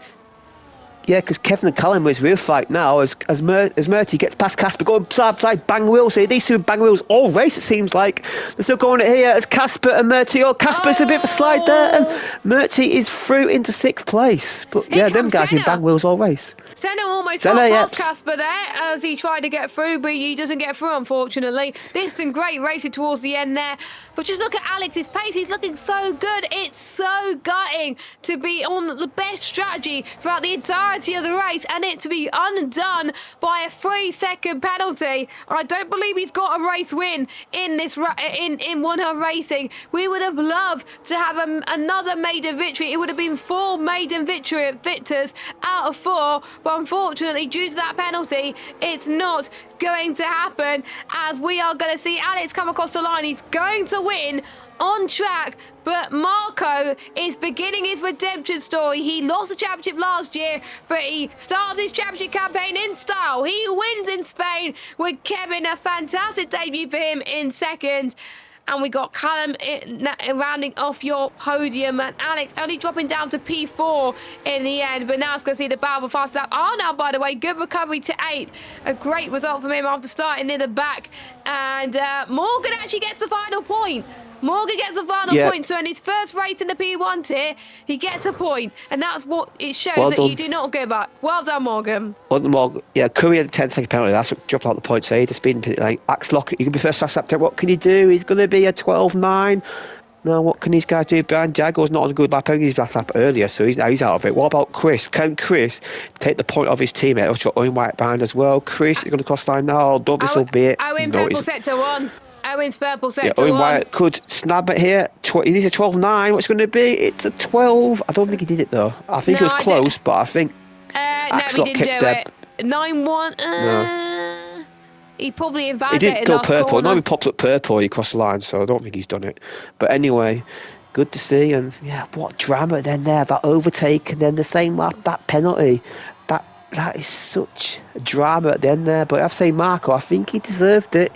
Yeah, because Kevin and Callum was real fight now as Murty gets past Casper, going side bang wheels. So these two bang wheels all race, it seems like. They're still going it here as Casper and Murty. Oh, Casper's a bit of a slide there, and Murty is through into 6th place. But Here them guys Senna. been bang wheels all race. Senna almost got past Casper there as he tried to get through, but he doesn't get through, unfortunately. Liston great racing towards the end there. But just look at Alex's pace. He's looking so good. It's so gutting to be on the best strategy throughout the entirety of the race and it to be undone by a 3-second penalty. I don't believe he's got a race win in this in One Hub Racing. We would have loved to have another maiden victory. It would have been 4 maiden victors out of 4. But unfortunately, due to that penalty, it's not going to happen, as we are going to see Alex come across the line. He's going to win on track, but Marco is beginning his redemption story. He lost the championship last year, but he starts his championship campaign in style. He wins in Spain with Kevin, a fantastic debut for him in 2nd. And we got Callum rounding off your podium, and Alex only dropping down to P4 in the end. But now it's going to see the battle for fastest lap. Oh, now, by the way, good recovery to 8th. A great result from him after starting in the back. And Morgan actually gets the final point. Morgan gets a final point, so in his first race in the P1 tier, he gets a point, and that's what it shows that you do not give up. Well done, Morgan. Well done, Morgan. Yeah, Curry had a 10-second penalty. That's what dropped out the points. So he just been like Axlock. He can be first fast lap. What can he do? He's going to be a 12.9. Now, what can these guys do? Brian Jago's not on a good lap. He's last lap earlier, so he's out of it. What about Chris? Can Chris take the point of his teammate? Which got Owen White behind as well. Chris is going to cross line now. Don't this will be it. Owen Purple sector 1. Owen's purple sector Owen 1. Wyatt could snap it here. He needs a 12.9. What's going to be? It's a 12. I don't think he did it though. I think it was close, but I think no, he didn't do it. 9-1. No. He probably invalidated. He didn't go purple. Corner. No, he popped up purple. He crossed the line, so I don't think he's done it. But anyway, good to see. And yeah, what drama then there? That overtake and then the same lap, that penalty. That is such a drama at the end there. But I've said Marco, I think he deserved it.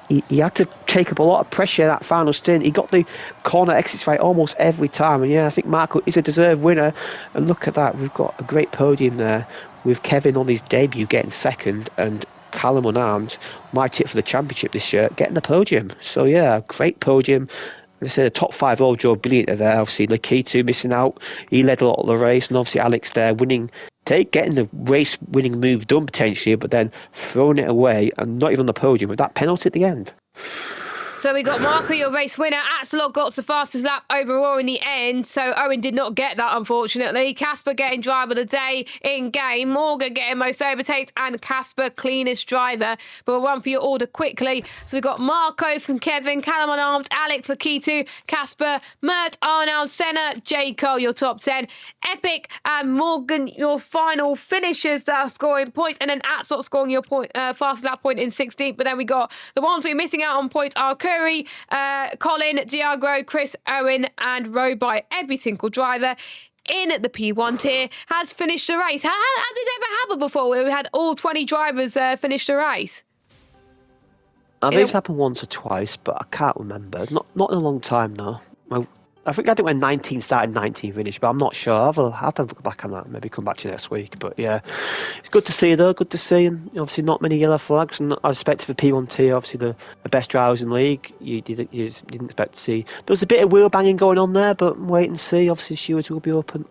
He had to take up a lot of pressure that final stint. He got the corner exits right almost every time. And yeah, I think Marco is a deserved winner. And look at that. We've got a great podium there with Kevin on his debut getting 2nd and Callum unarmed, my tip for the championship this year, getting the podium. So yeah, great podium. As I said, the top 5 all Joe Brilliant are there. Obviously, Lakitu missing out. He led a lot of the race. And obviously, Alex there winning. Getting the race-winning move done potentially, but then throwing it away and not even on the podium with that penalty at the end. So we got Marco, your race winner. Axelot got the fastest lap overall in the end, so Owen did not get that, unfortunately. Casper getting driver of the day in game. Morgan getting most overtakes, and Casper cleanest driver. But we'll run for your order quickly. So we got Marco from Kevin, Callum unarmed, Alex Lakitu, Casper, Mert, Arnold, Senna, J. Cole, your top 10. Epic and Morgan, your final finishers that are scoring points, and then Axelot scoring your point, fastest lap point in 16th. But then we got the ones who are missing out on points are Curry, Colin, Diagro, Chris, Owen and Roby. Every single driver in the P1 tier has finished the race. Has it ever happened before where we had all 20 drivers finish the race? I think it's happened once or twice, but I can't remember. Not in a long time now. I think when 19 started, 19 finished, but I'm not sure. I'll have to look back on that and maybe come back to you next week. But yeah, it's good to see though. Good to see, and obviously not many yellow flags. And I expect for P1T, obviously the best drivers in the league, you didn't expect to see. There was a bit of wheel banging going on there, but wait and see. Obviously, stewards will be open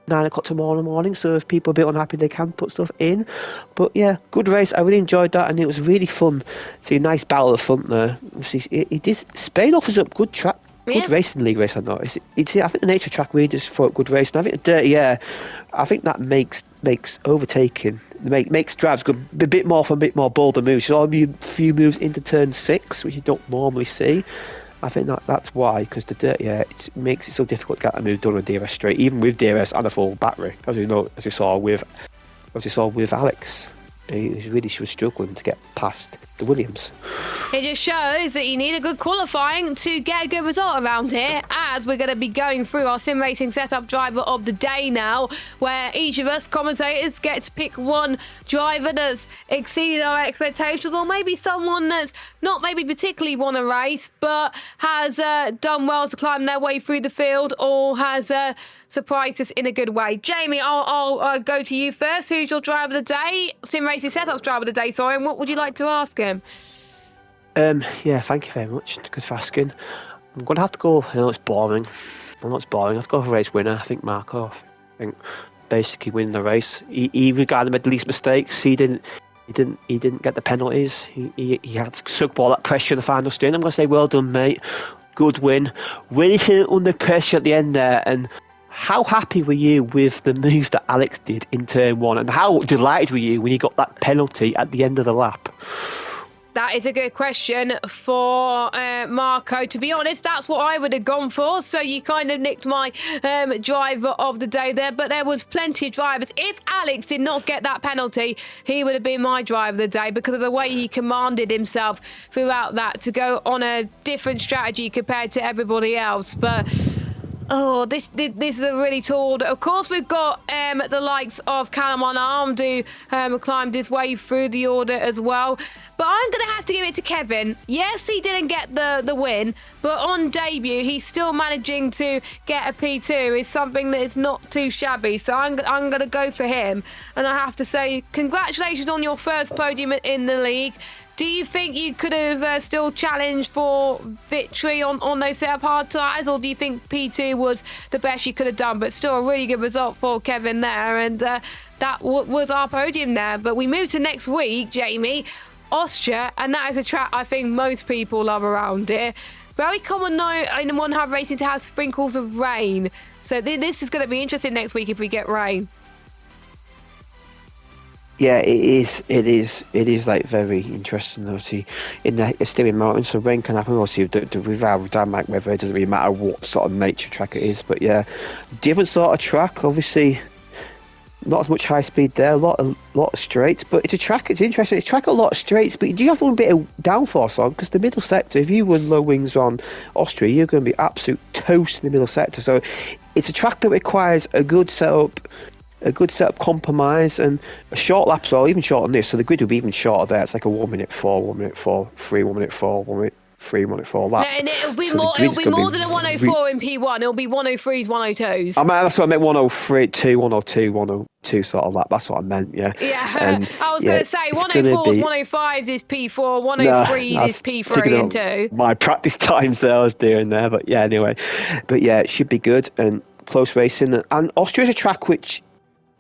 9 o'clock tomorrow morning, so if people are a bit unhappy, they can put stuff in. But yeah, good race. I really enjoyed that, and it was really fun. See a nice battle at the front there. Obviously, it did. Spain offers up good track. Good racing league race, I know. I think the nature track really does for a good race, and I think the dirty air, I think that makes overtaking, makes drives good, a bit more bolder moves. So a few moves into turn 6, which you don't normally see. I think that's why, because the dirty air, it makes it so difficult to get a move done with DRS straight, even with DRS and a full battery, as we saw with Alex. She was struggling to get past the Williams. It just shows that you need a good qualifying to get a good result around here, as we're going to be going through our sim racing setup driver of the day now, where each of us commentators get to pick one driver that's exceeded our expectations, or maybe someone that's not maybe particularly won a race but has done well to climb their way through the field, or has surprised us in a good way. Jamie, I'll go to you first. Who's your driver of the day? Sim racing setups driver of the day, sorry, and what would you like to ask him? Yeah, thank you very much. Good for asking. I'm going to have to go. I know it's boring. I have to go for race winner. I think Markov. I think basically winning the race. He regarded made the least mistakes. He didn't get the penalties. He had to suck all that pressure in the final stint. I'm going to say well done, mate. Good win. Really feeling under pressure at the end there. And how happy were you with the move that Alex did in turn 1? And how delighted were you when you got that penalty at the end of the lap? That is a good question for Marco. To be honest, that's what I would have gone for. So you kind of nicked my driver of the day there. But there was plenty of drivers. If Alex did not get that penalty, he would have been my driver of the day because of the way he commanded himself throughout that to go on a different strategy compared to everybody else. But oh, this is a really tall order. Of course, we've got the likes of Callum Unarmed, who climbed his way through the order as well. But I'm going to have to give it to Kevin. Yes, he didn't get the win, but on debut, he's still managing to get a P2. Is something that is not too shabby. So I'm going to go for him. And I have to say, congratulations on your first podium in the league. Do you think you could have still challenged for victory on those set of hard tyres, or do you think P2 was the best you could have done? But still a really good result for Kevin there, and that was our podium there. But we move to next week, Jamie, Austria, and that is a track I think most people love around here. Very common though in One Hub Racing to have sprinkles of rain. So this is going to be interesting next week if we get rain. Yeah, it is like very interesting. Obviously, in the Styrian Mountains, so rain can happen. Obviously, with our dynamic weather, it doesn't really matter what sort of nature track it is. But yeah, different sort of track. Obviously, not as much high speed there. A lot of straights, but it's a track. It's interesting. It's a track a lot of straights, but you do have a little bit of downforce on because the middle sector. If you run low wings on Austria, you're going to be absolute toast in the middle sector. So it's a track that requires a good setup compromise and a short lap, so even shorter than this, so the grid will be even shorter there. It's like a 1 minute 4, 1 minute 4, 3, 1 minute 4, 1 minute 3, 1 minute 4 lap. And it'll be more than a 104 in P1. It'll be 103s, 102s. I mean, that's what I meant. 103, 102, 102 sort of lap. That's what I meant. Yeah. Yeah. I was going to say 104s, 105s is P4, 103s is P3 and 2. My practice times there I was doing there, but yeah, anyway. But yeah, it should be good and close racing. And Austria's a track which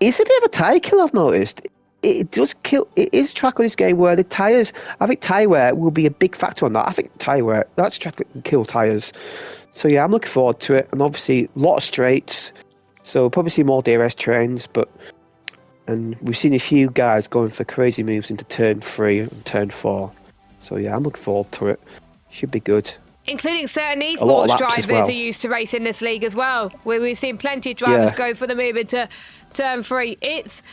is a bit of a tyre kill, I've noticed. It does kill. It is a track of this game where the tyres, I think tyre wear will be a big factor on that. I think tyre wear, that's a track that can kill tyres. So yeah, I'm looking forward to it. And obviously, a lot of straights. So we'll probably see more DRS trains. And we've seen a few guys going for crazy moves into turn 3 and turn 4. So yeah, I'm looking forward to it. Should be good. Including certain esports drivers who used to race in this league as well. We've seen plenty of drivers go for the move into turn 3. It's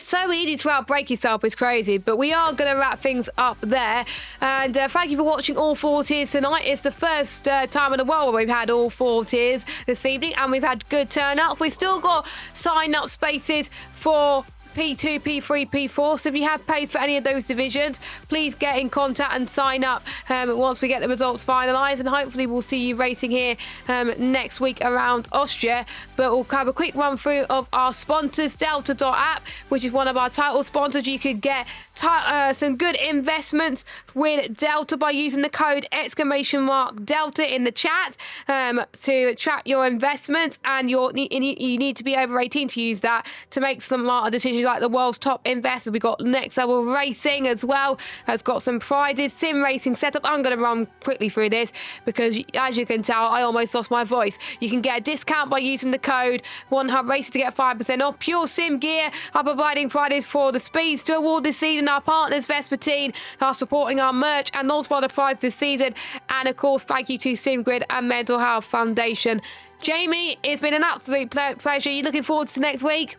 so easy to outbrake yourself. It's crazy. But we are going to wrap things up there. And thank you for watching all 4 tiers tonight. It's the first time in the world where we've had all 4 tiers this evening, and we've had good turnout. We've still got sign-up spaces for P2, P3, P4. So if you have paid for any of those divisions, please get in contact and sign up once we get the results finalised. And hopefully we'll see you racing here next week around Austria. But we'll have a quick run through of our sponsors. Delta.app, which is one of our title sponsors. You could get some good investments with Delta by using the code !Delta in the chat to track your investments, and you need to be over 18 to use that to make smarter decisions like the world's top investors. We've got Next Level Racing as well, has got some prizes, sim racing setup. I'm going to run quickly through this because, as you can tell, I almost lost my voice. You can get a discount by using the code OneHubRacing to get 5% off. Pure Sim Gear are providing prizes for the speeds to award this season. Our partners Vespertine are supporting our merch and those for the prize this season. And of course, thank you to SimGrid and Mental Health Foundation. Jamie, it's been an absolute pleasure. You looking forward to next week?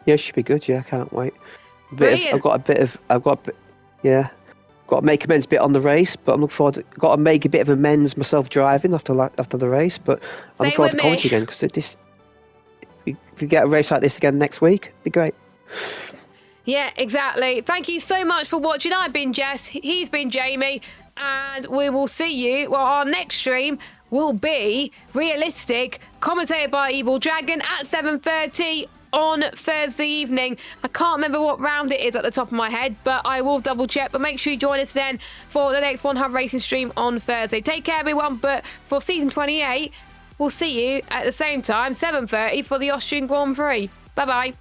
Yeah, it should be good. Yeah, I can't wait. Brilliant. I've got to make amends a bit on the race, but I'm looking forward to, got to make a bit of amends myself driving after the race, but I'm looking forward to commentary again, because if we get a race like this again next week, it'd be great. Yeah, exactly. Thank you so much for watching. I've been Jess, he's been Jamie, and we will see you. Well, our next stream will be Realistic, commentated by Evil Dragon at 7:30 on Thursday evening. I can't remember what round it is at the top of my head, but I will double check. But make sure you join us then for the next One Hub Racing stream on Thursday. Take care, everyone. But for season 28, we'll see you at the same time, 7:30 for the Austrian Grand Prix. Bye-bye.